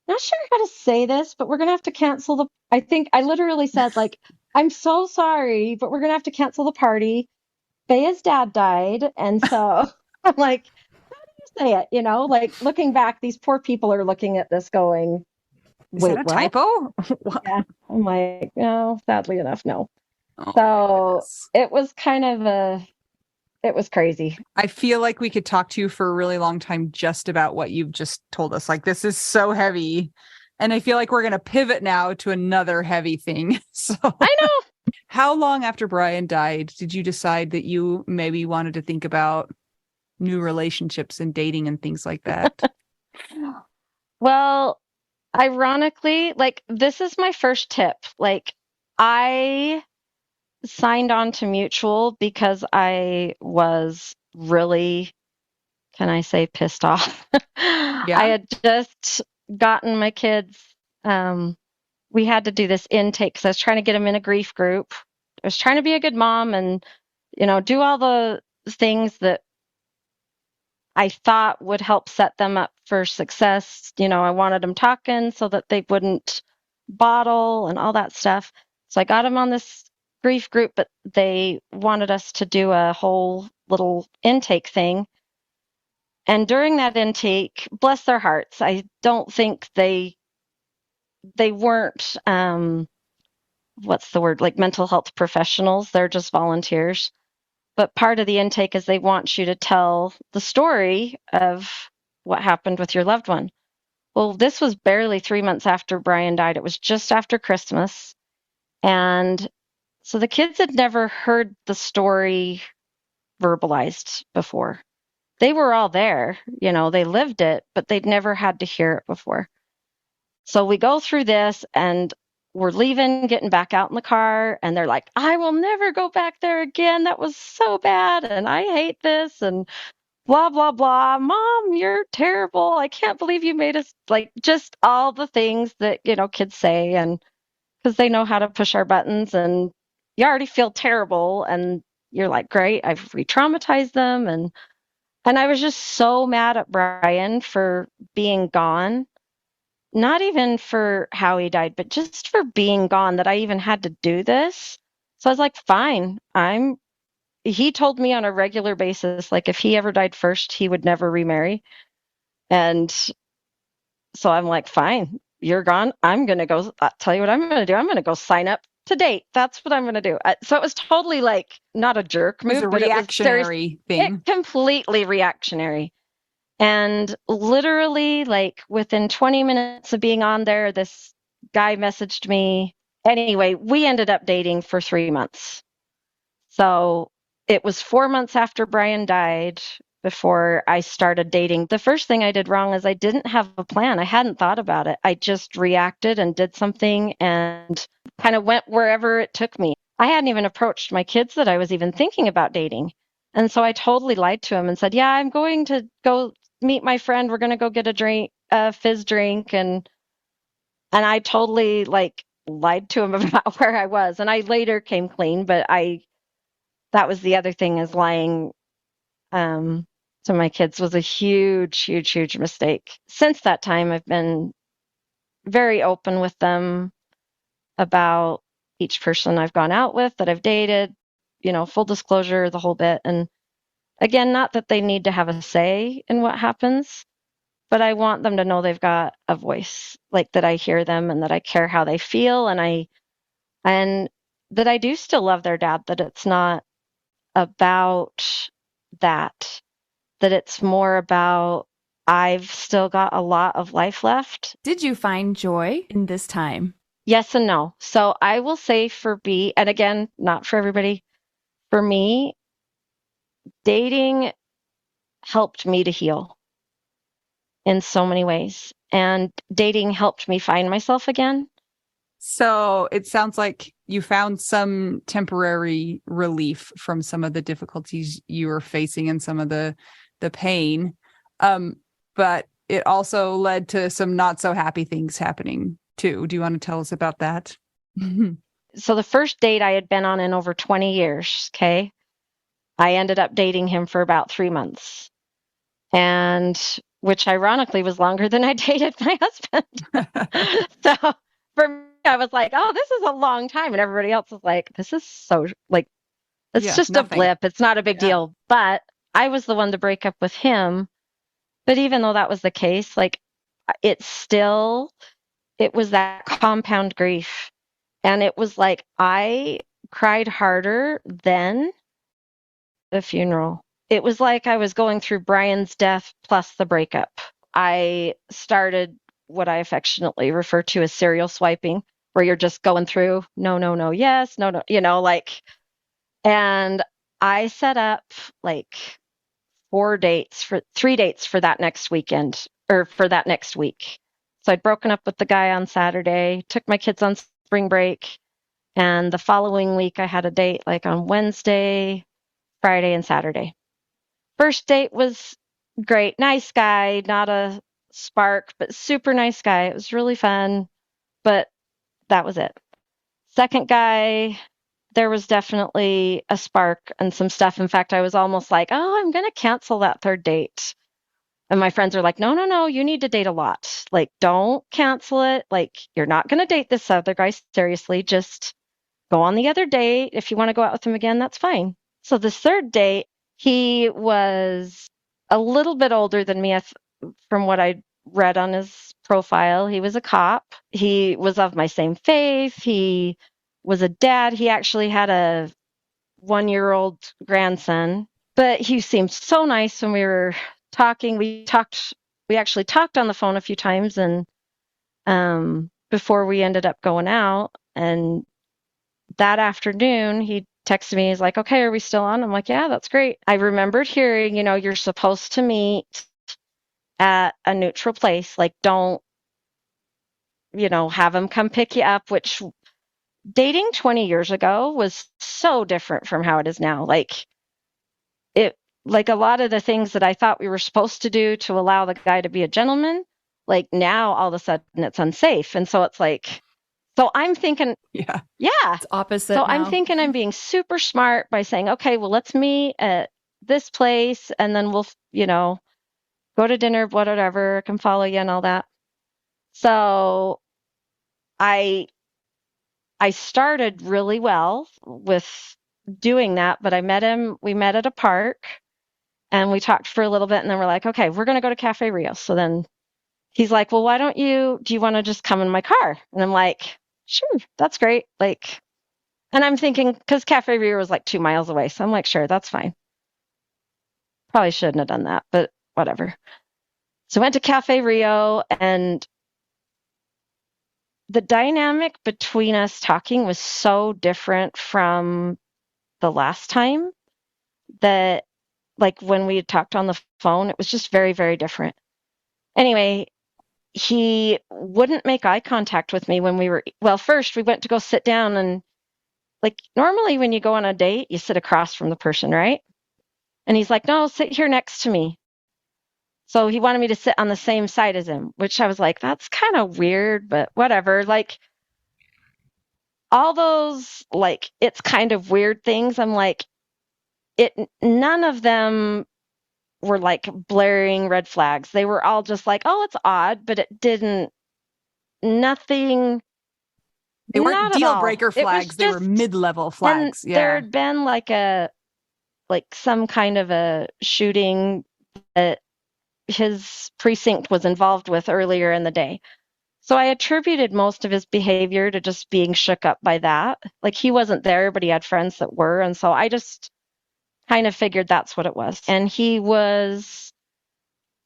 not sure how to say this, but we're going to have to cancel I think I literally said, like, I'm so sorry, but we're going to have to cancel the party. Bea's dad died. And so I'm like, say it, you know, like looking back, these poor people are looking at this going, Is wait, that a what? typo? Yeah. I'm like, no, sadly enough, no. Oh, So it was it was crazy. I feel like we could talk to you for a really long time just about what you've just told us. Like, this is so heavy. And I feel like we're going to pivot now to another heavy thing. So I know. How long after Brian died did you decide that you maybe wanted to think about new relationships and dating and things like that? Well, ironically, like this is my first tip. Like I signed on to Mutual because I was really, can I say, pissed off. I had just gotten my kids. We had to do this intake because I was trying to get them in a grief group. I was trying to be a good mom and, you know, do all the things that I thought would help set them up for success. You know, I wanted them talking so that they wouldn't bottle and all that stuff. So I got them on this grief group, but they wanted us to do a whole little intake thing. And during that intake, bless their hearts, I don't think they weren't what's the word, like mental health professionals. They're just volunteers. But part of the intake is they want you to tell the story of what happened with your loved one. Well, this was barely 3 months after Brian died. It was just after Christmas. And so the kids had never heard the story verbalized before. They were all there, you know, they lived it, but they'd never had to hear it before. So we go through this and we're leaving, getting back out in the car, and they're like, I will never go back there again. That was so bad, and I hate this, and blah, blah, blah. Mom, you're terrible. I can't believe you made us, like, just all the things that, you know, kids say, and because they know how to push our buttons, and you already feel terrible, and you're like, great, I've re-traumatized them, and I was just so mad at Brian for being gone. Not even for how he died, but just for being gone, that I even had to do this. So I was like, fine. He told me on a regular basis, like if he ever died first, he would never remarry. And so I'm like, fine, you're gone. I'm going to go, I'll tell you what I'm going to do. I'm going to go sign up to date. That's what I'm going to do. So it was totally like not a jerk move, It was a but reactionary thing. Completely reactionary. And literally, like within 20 minutes of being on there, this guy messaged me. Anyway, we ended up dating for 3 months. So it was 4 months after Brian died before I started dating. The first thing I did wrong is I didn't have a plan. I hadn't thought about it. I just reacted and did something and kind of went wherever it took me. I hadn't even approached my kids that I was even thinking about dating. And so I totally lied to him and said, yeah, I'm going to go meet my friend. We're going to go get a drink, a fizz drink. And I totally like lied to him about where I was. And I later came clean, but that was the other thing, is lying to my kids was a huge, huge, huge mistake. Since that time, I've been very open with them about each person I've gone out with, that I've dated, you know, full disclosure, the whole bit. And again, not that they need to have a say in what happens, but I want them to know they've got a voice, like that I hear them and that I care how they feel, and that I do still love their dad, that it's not about that it's more about I've still got a lot of life left. Did you find joy in this time? Yes and no. So I will say for B, and again, not for everybody, for me, dating helped me to heal in so many ways. And dating helped me find myself again. So it sounds like you found some temporary relief from some of the difficulties you were facing and some of the pain. But it also led to some not so happy things happening too. Do you want to tell us about that? So the first date I had been on in over 20 years, okay? I ended up dating him for about 3 months. And which ironically was longer than I dated my husband. So for me, I was like, oh, this is a long time. And everybody else was like, this is so, like, it's just nothing. a blip. It's not a big deal. But I was the one to break up with him. But even though that was the case, like, it was that compound grief. And it was like, I cried harder than the funeral. It was like I was going through Brian's death plus the breakup. I started what I affectionately refer to as serial swiping, where you're just going through no, no, no, yes, no, no, like, and I set up like 3 dates for that next weekend or for that next week. So I'd broken up with the guy on Saturday, took my kids on spring break, and the following week I had a date like on Wednesday, Friday, and Saturday. First date was great. Nice guy, not a spark, but super nice guy. It was really fun, but that was it. Second guy, there was definitely a spark and some stuff. In fact, I was almost like, oh, I'm going to cancel that third date. And my friends are like, no, no, no, you need to date a lot. Like, don't cancel it. Like, you're not going to date this other guy seriously. Just go on the other date. If you want to go out with him again, that's fine. So this third date, he was a little bit older than me from what I read on his profile. He was a cop. He was of my same faith. He was a dad. He actually had a 1-year-old grandson, but he seemed so nice when we were talking. We actually talked on the phone a few times and before we ended up going out. And that afternoon, he texted me. He's like, okay, are we still on? I'm like, yeah, that's great. I remembered hearing, you're supposed to meet at a neutral place. Like, don't, have him come pick you up, which dating 20 years ago was so different from how it is now. Like a lot of the things that I thought we were supposed to do to allow the guy to be a gentleman, like now all of a sudden it's unsafe. And so it's like, so I'm thinking, yeah, It's opposite so now. I'm thinking I'm being super smart by saying, okay, well, let's meet at this place and then we'll, go to dinner, whatever, I can follow you and all that. So I started really well with doing that, but we met at a park and we talked for a little bit and then we're like, okay, we're going to go to Cafe Rio. So then he's like, well, do you want to just come in my car? And I'm like, sure, that's great. Like, and I'm thinking, because Cafe Rio was like 2 miles away. So I'm like, sure, that's fine. Probably shouldn't have done that, but whatever. So I went to Cafe Rio and the dynamic between us talking was so different from the last time that, like, when we had talked on the phone, it was just very, very different. Anyway, he wouldn't make eye contact with me first we went to go sit down and, like, normally when you go on a date, you sit across from the person, right? And he's like, no, sit here next to me. So he wanted me to sit on the same side as him, which I was like, that's kind of weird, but whatever. Like, all those, like, it's kind of weird things. I'm like, none of them were like blaring red flags. They were all just like, oh, it's odd, but it didn't, nothing. They weren't not at deal all. breaker flags. They were mid-level flags. And there had been like some kind of a shooting that his precinct was involved with earlier in the day. So I attributed most of his behavior to just being shook up by that. Like, he wasn't there, but he had friends that were. And so I just kind of figured that's what it was. And he was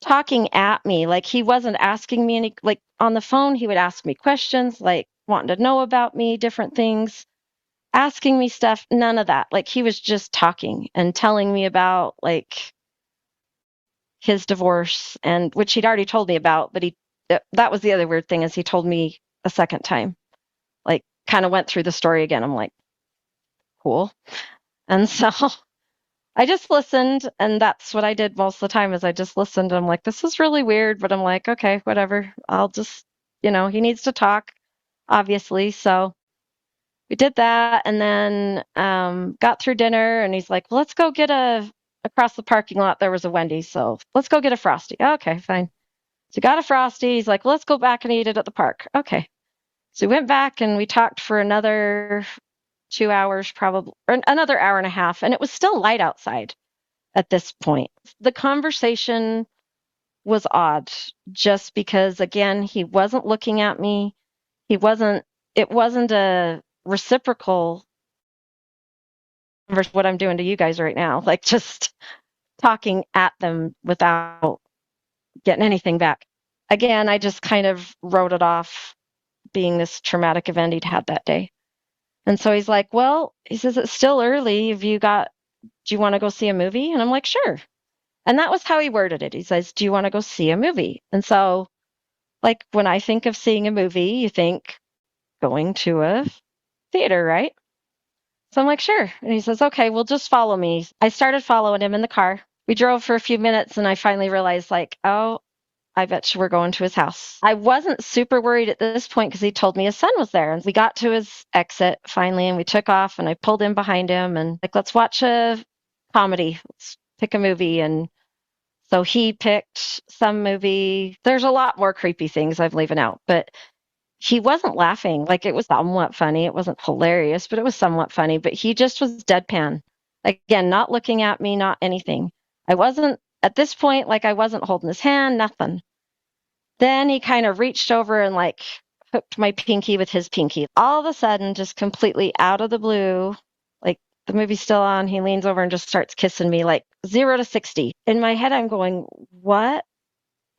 talking at me. Like, he wasn't asking me any, like, on the phone, he would ask me questions like, wanting to know about me, different things, asking me stuff, none of that. Like he was just talking and telling me about like his divorce, and which he'd already told me about, but that was the other weird thing, is he told me a second time. Like kind of went through the story again. I'm like, cool. And so I just listened, and that's what I did most of the time, is I just listened. I'm like, this is really weird, but I'm like, okay, whatever. I'll just, he needs to talk, obviously. So we did that, and then got through dinner, and he's like, well, let's go get across the parking lot, there was a Wendy's, so let's go get a Frosty. Okay, fine. So got a Frosty. He's like, well, let's go back and eat it at the park. Okay. So we went back and we talked for another 2 hours, probably, or another hour and a half, and it was still light outside at this point. The conversation was odd just because, again, he wasn't looking at me. It wasn't a reciprocal versus what I'm doing to you guys right now, like just talking at them without getting anything back. Again, I just kind of wrote it off being this traumatic event he'd had that day. And so he's like, well, he says, it's still early. Do you want to go see a movie? And I'm like, sure. And that was how he worded it. He says, do you want to go see a movie? And so, like, when I think of seeing a movie, you think going to a theater, right? So I'm like, sure. And he says, okay, well, just follow me. I started following him in the car. We drove for a few minutes, and I finally realized, like, oh, I bet you we're going to his house. I wasn't super worried at this point because he told me his son was there. And we got to his exit finally, and we took off, and I pulled in behind him and like, let's watch a comedy. Let's pick a movie. And so he picked some movie. There's a lot more creepy things I'm leaving out, but he wasn't laughing. Like, it was somewhat funny. It wasn't hilarious, but it was somewhat funny. But he just was deadpan. Again, not looking at me, not anything. I wasn't, at this point, like, I wasn't holding his hand, nothing. Then he kind of reached over and like hooked my pinky with his pinky. All of a sudden, just completely out of the blue, like the movie's still on, he leans over and just starts kissing me, like 0 to 60. In my head, I'm going, what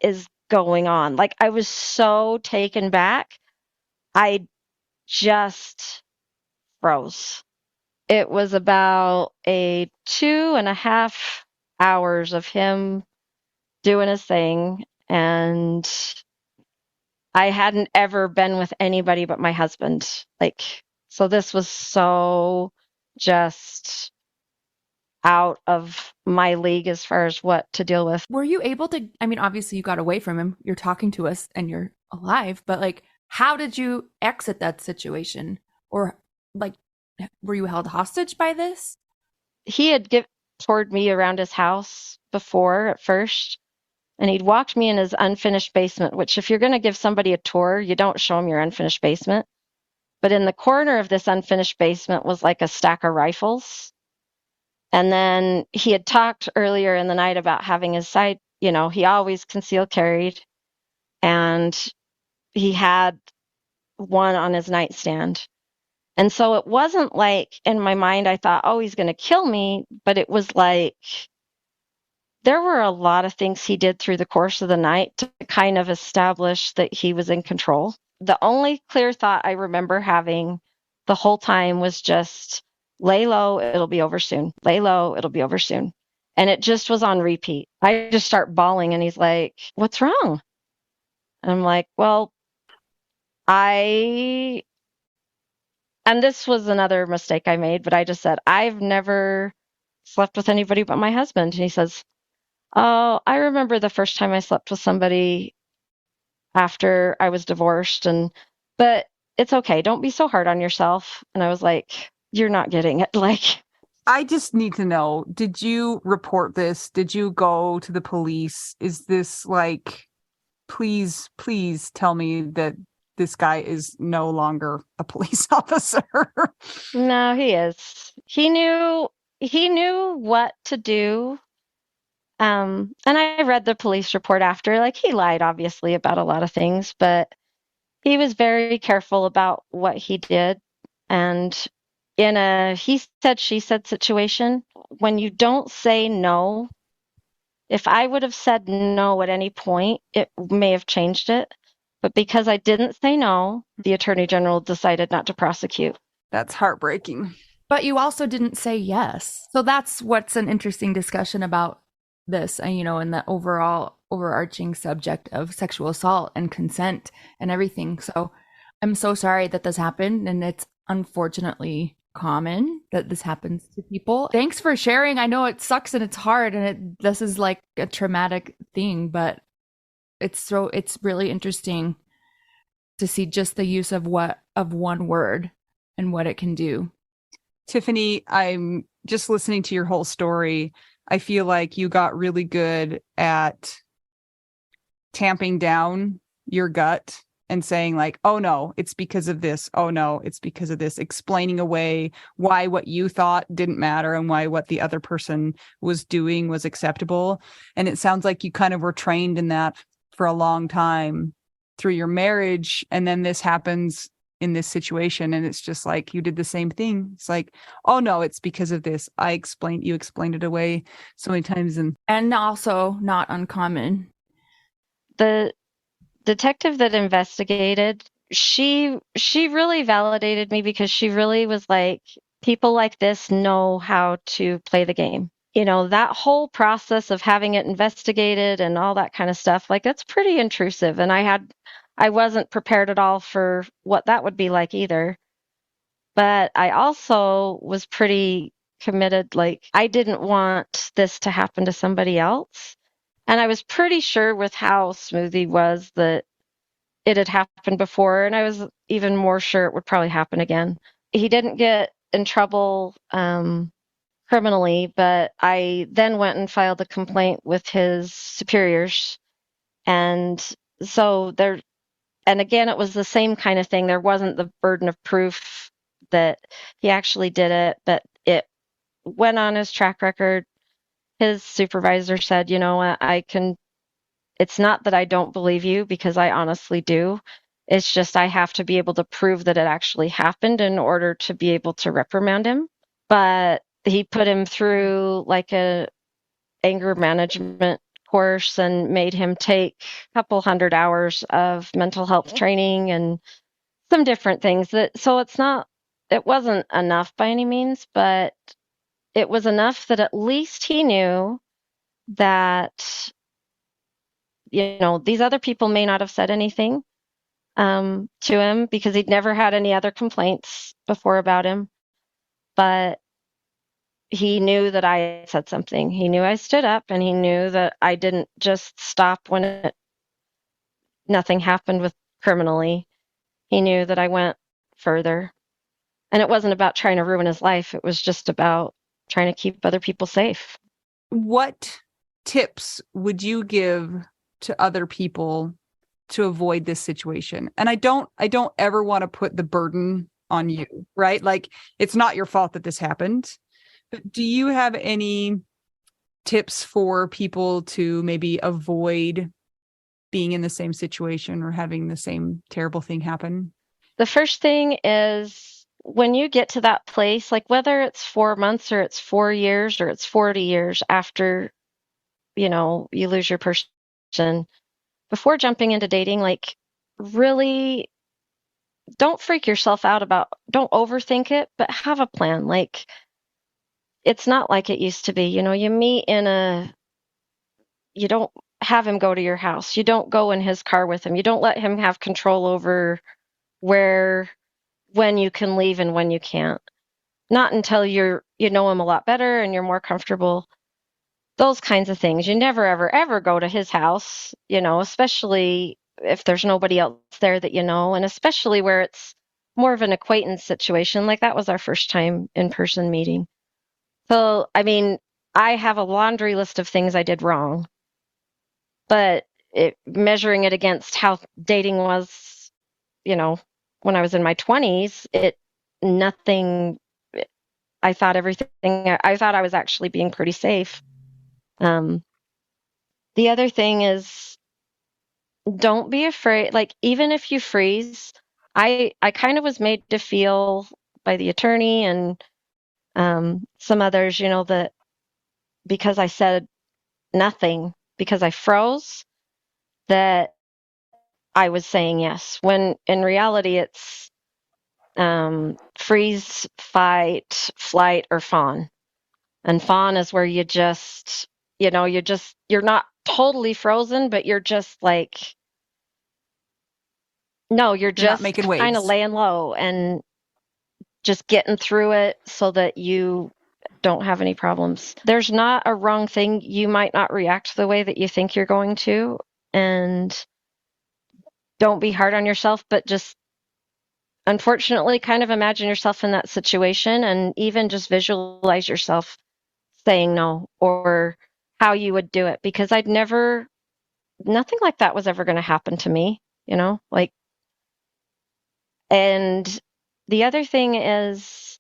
is going on? Like, I was so taken back. I just froze. It was about a 2.5 hours of him doing his thing. And I hadn't ever been with anybody but my husband. Like, so this was so just out of my league as far as what to deal with. Were you able to, I mean, obviously you got away from him. You're talking to us and you're alive, but like, how did you exit that situation? Or like, were you held hostage by this? He had toured me around his house before at first. And he'd walked me in his unfinished basement, which if you're going to give somebody a tour, you don't show them your unfinished basement. But in the corner of this unfinished basement was like a stack of rifles. And then he had talked earlier in the night about having his side, he always concealed carried. And he had one on his nightstand. And so it wasn't like in my mind, I thought, oh, he's going to kill me. But it was like, there were a lot of things he did through the course of the night to kind of establish that he was in control. The only clear thought I remember having the whole time was just, lay low, it'll be over soon. Lay low, it'll be over soon. And it just was on repeat. I just start bawling, and he's like, what's wrong? And I'm like, well, and this was another mistake I made, but I just said, I've never slept with anybody but my husband. And he says, oh, I remember the first time I slept with somebody after I was divorced, but it's okay. Don't be so hard on yourself. And I was like, you're not getting it. Like, I just need to know, did you report this? Did you go to the police? Is this like, please tell me that this guy is no longer a police officer? no, he is. He knew what to do. And I read the police report after, like, he lied obviously about a lot of things, but he was very careful about what he did. And in a he said, she said situation, when you don't say no, if I would have said no at any point, it may have changed it. But because I didn't say no, the Attorney General decided not to prosecute. That's heartbreaking. But you also didn't say yes. So that's what's an interesting discussion about this, you know, and the overall overarching subject of sexual assault and consent and everything. So I'm so sorry that this happened, and it's unfortunately common that this happens to people. Thanks for sharing. I know it sucks and it's hard, and this is like a traumatic thing, but it's really interesting to see just the use of one word and what it can do. Tiffany, I'm just listening to your whole story. I feel like you got really good at tamping down your gut and saying like, oh no, it's because of this. Oh no, it's because of this. Explaining away why what you thought didn't matter and why what the other person was doing was acceptable. And it sounds like you kind of were trained in that for a long time through your marriage. And then this happens in this situation. And it's just like, you did the same thing. It's like, oh no, it's because of this. You explained it away so many times. And also not uncommon. The detective that investigated, she really validated me, because she really was like, people like this know how to play the game. You know, that whole process of having it investigated and all that kind of stuff, like, that's pretty intrusive. And I wasn't prepared at all for what that would be like either. But I also was pretty committed. Like, I didn't want this to happen to somebody else. And I was pretty sure with how Smoothie was that it had happened before. And I was even more sure it would probably happen again. He didn't get in trouble criminally, but I then went and filed a complaint with his superiors. And so and again, it was the same kind of thing. There wasn't the burden of proof that he actually did it, but it went on his track record. His supervisor said, you know what, it's not that I don't believe you, because I honestly do. It's just I have to be able to prove that it actually happened in order to be able to reprimand him. But he put him through like a anger management course and made him take a couple 100 hours of mental health training and some different things. It wasn't enough by any means, but it was enough that at least he knew that, you know, these other people may not have said anything to him, because he'd never had any other complaints before about him. But he knew that I said something. He knew I stood up, and he knew that I didn't just stop when nothing happened with criminally. He knew that I went further. And it wasn't about trying to ruin his life. It was just about trying to keep other people safe. What tips would you give to other people to avoid this situation? And I don't ever want to put the burden on you, right? Like, it's not your fault that this happened. But do you have any tips for people to maybe avoid being in the same situation or having the same terrible thing happen? The first thing is, when you get to that place, like whether it's 4 months or it's 4 years or it's 40 years after, you know, you lose your person, before jumping into dating, like, really don't freak yourself out don't overthink it, but have a plan. Like, it's not like it used to be. You know, you don't have him go to your house. You don't go in his car with him. You don't let him have control over when you can leave and when you can't. Not until you know him a lot better and you're more comfortable. Those kinds of things. You never, ever, ever go to his house, you know, especially if there's nobody else there that you know, and especially where it's more of an acquaintance situation. Like, that was our first time in-person meeting. So, I mean, I have a laundry list of things I did wrong, but measuring it against how dating was, you know, when I was in my 20s, I thought I was actually being pretty safe. The other thing is, don't be afraid. Like, even if you freeze, I kind of was made to feel by the attorney and some others, you know, that because I said nothing, because I froze, that I was saying yes, when in reality it's freeze, fight, flight, or fawn. And fawn is where you just, you're not totally frozen, but you're just like, no, you're You're not just making kind of waves. laying low and just getting through it so that you don't have any problems. There's not a wrong thing. You might not react the way that you think you're going to. And don't be hard on yourself, but just unfortunately kind of imagine yourself in that situation and even just visualize yourself saying no or how you would do it because nothing like that was ever going to happen to me, like, and the other thing is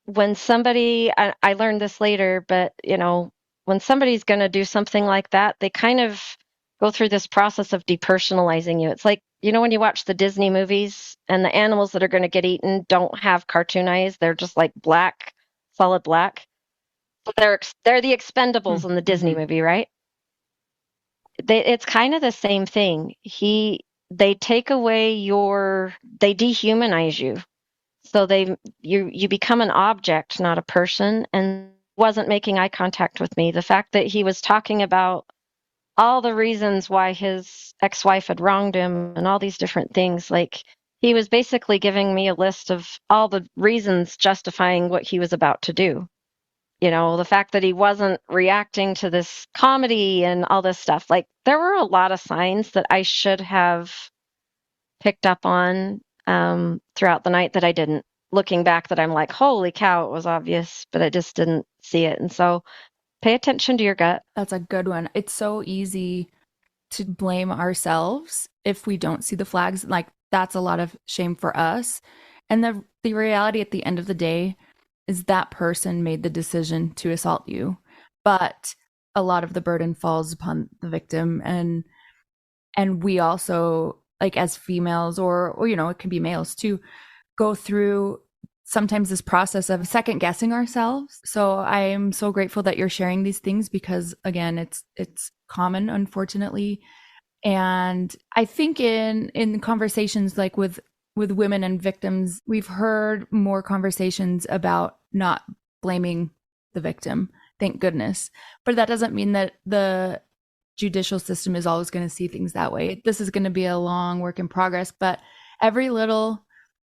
when I learned this later, but when somebody's going to do something like that, they kind of go through this process of depersonalizing you. It's like, when you watch the Disney movies and the animals that are going to get eaten don't have cartoon eyes. They're just like black, solid black. So they're the expendables in the Disney Mm-hmm. movie, right? It's kind of the same thing. They take away they dehumanize you. So you become an object, not a person, and wasn't making eye contact with me. The fact that he was talking about all the reasons why his ex-wife had wronged him and all these different things, like he was basically giving me a list of all the reasons justifying what he was about to do. The fact that he wasn't reacting to this comedy and all this stuff. Like there were a lot of signs that I should have picked up on throughout the night that I didn't. Looking back, that I'm like, holy cow, it was obvious, but I just didn't see it. And so pay attention to your gut. That's a good one. It's so easy to blame ourselves if we don't see the flags. Like that's a lot of shame for us. And the reality at the end of the day is that person made the decision to assault you. But a lot of the burden falls upon the victim, and we also, like as females or it can be males too, go through sometimes this process of second guessing ourselves. So I'm so grateful that you're sharing these things because again, it's common, unfortunately. And I think in conversations like with women and victims, we've heard more conversations about not blaming the victim. Thank goodness. But that doesn't mean that the judicial system is always going to see things that way. This is going to be a long work in progress, but every little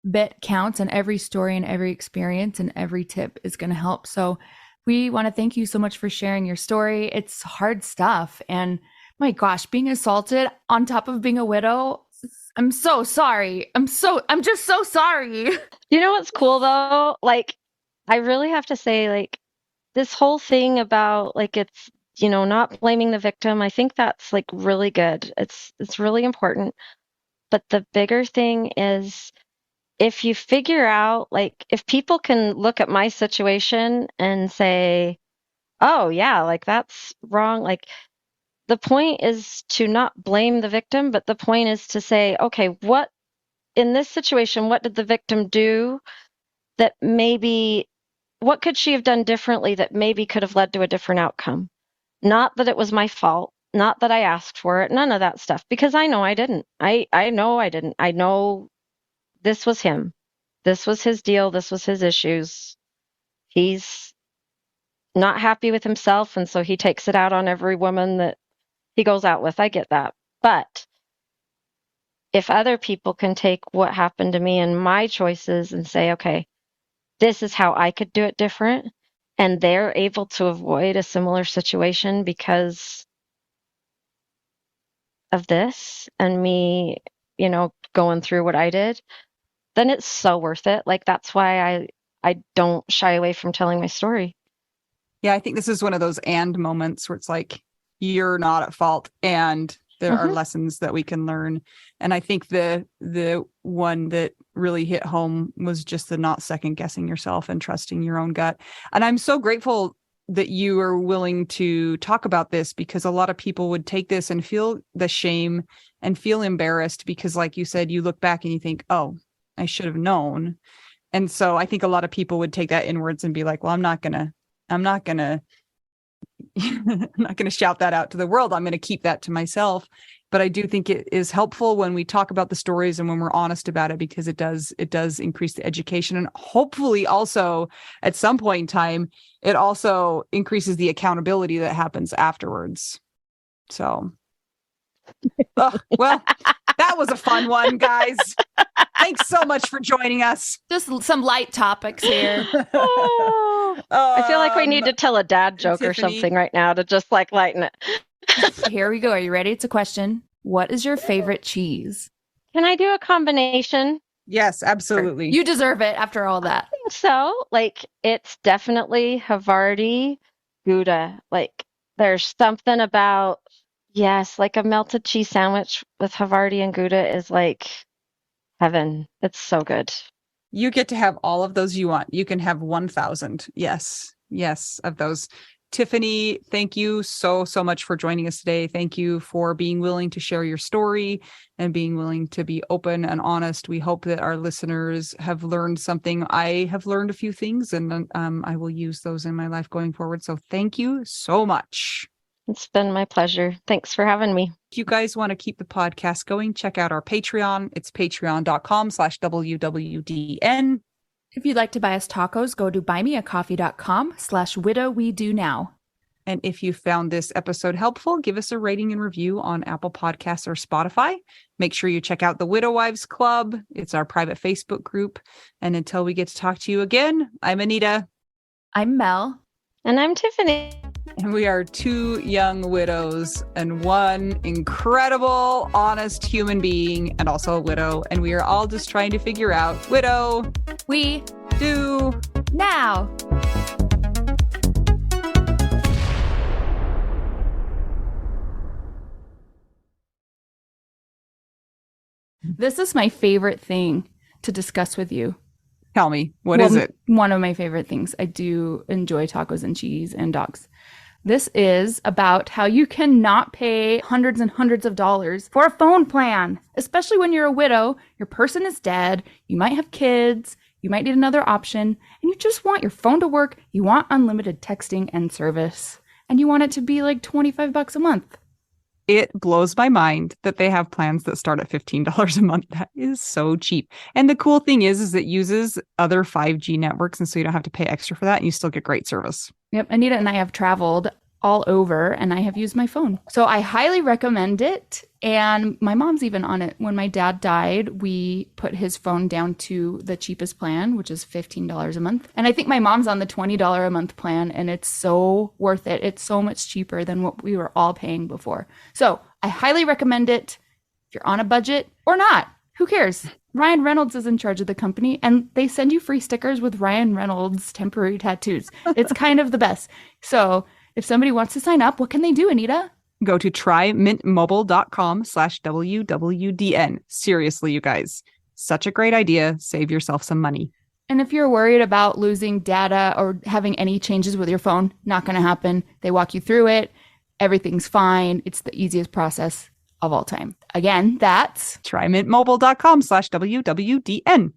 bit counts, and every story and every experience and every tip is going to help. So we want to thank you so much for sharing your story. It's hard stuff. And my gosh, being assaulted on top of being a widow, I'm so sorry. I'm just so sorry. You know what's cool though? Like, I really have to say, like, this whole thing about like it's not blaming the victim. I think that's like really good. It's really important. But the bigger thing is if you figure out, like, if people can look at my situation and say, oh yeah, like that's wrong. Like the point is to not blame the victim, but the point is to say, okay, what in this situation, what did the victim do that what could she have done differently that maybe could have led to a different outcome? Not that it was my fault, not that I asked for it, none of that stuff, because I know I didn't. I know I didn't. I know this was him. This was his deal. This was his issues. He's not happy with himself, and so he takes it out on every woman that he goes out with. I get that. But if other people can take what happened to me and my choices and say, okay, this is how I could do it different, and they're able to avoid a similar situation because of this and me, going through what I did, then it's so worth it. Like that's why I don't shy away from telling my story. Yeah, I think this is one of those and moments where it's like you're not at fault and there are lessons that we can learn. And I think the one that really hit home was just the not second guessing yourself and trusting your own gut. And I'm so grateful that you are willing to talk about this, because a lot of people would take this and feel the shame and feel embarrassed because, like you said, you look back and you think, oh, I should have known. And so I think a lot of people would take that inwards and be like, well, I'm not gonna I'm not gonna shout that out to the world. I'm going to keep that to myself. But I do think it is helpful when we talk about the stories and when we're honest about it, because it does increase the education, and hopefully also at some point in time, it also increases the accountability that happens afterwards. So, well, that was a fun one, guys. Thanks so much for joining us. Just some light topics here. I feel like we need to tell a dad joke or Tiffany. something right now to just like lighten it. Here we go. Are you ready? It's a question. What is your favorite cheese? Can I do a combination? Yes, absolutely. You deserve it after all that. I think so. Like, it's definitely Havarti Gouda. Like, there's something about, yes, like a melted cheese sandwich with Havarti and Gouda is like heaven. It's so good. You get to have all of those you want. You can have 1,000. Yes, of those. Tiffany, thank you so much for joining us today. Thank you for being willing to share your story and being willing to be open and honest. We hope that our listeners have learned something. I have learned a few things, and I will use those in my life going forward. So thank you so much. It's been my pleasure. Thanks for having me. If you guys want to keep the podcast going, check out our Patreon. It's patreon.com/WWDN. If you'd like to buy us tacos, go to buymeacoffee.com/widowwedonoww. And if you found this episode helpful, give us a rating and review on Apple Podcasts or Spotify. Make sure you check out the Widow Wives Club. It's our private Facebook group. And until we get to talk to you again, I'm Anita. I'm Mel. And I'm Tiffany. And we are two young widows and one incredible, honest human being and also a widow. And we are all just trying to figure out, widow, We do now. This is my favorite thing to discuss with you. tell me, what is it? One of my favorite things. I do enjoy tacos and cheese and dogs. This is about how you cannot pay hundreds and hundreds of dollars for a phone plan, especially when you're a widow, your person is dead, you might have kids, you might need another option, and you just want your phone to work, you want unlimited texting and service, and you want it to be like $25 a month. It blows my mind that they have plans that start at $15 a month. That is so cheap. And the cool thing is it uses other 5G networks, and so you don't have to pay extra for that, and you still get great service. Yep, Anita and I have traveled all over, and I have used my phone. So I highly recommend it, and my mom's even on it. When my dad died, we put his phone down to the cheapest plan, which is $15 a month. And I think my mom's on the $20 a month plan, and it's so worth it. It's so much cheaper than what we were all paying before. So I highly recommend it if you're on a budget or not. Who cares? Ryan Reynolds is in charge of the company, and they send you free stickers with Ryan Reynolds temporary tattoos. It's kind of the best. So if somebody wants to sign up, what can they do, Anita? Go to trymintmobile.com/WWDN. Seriously, you guys, such a great idea. Save yourself some money. And if you're worried about losing data or having any changes with your phone, not going to happen. They walk you through it. Everything's fine. It's the easiest process of all time. Again, that's trymintmobile.com/WWDN.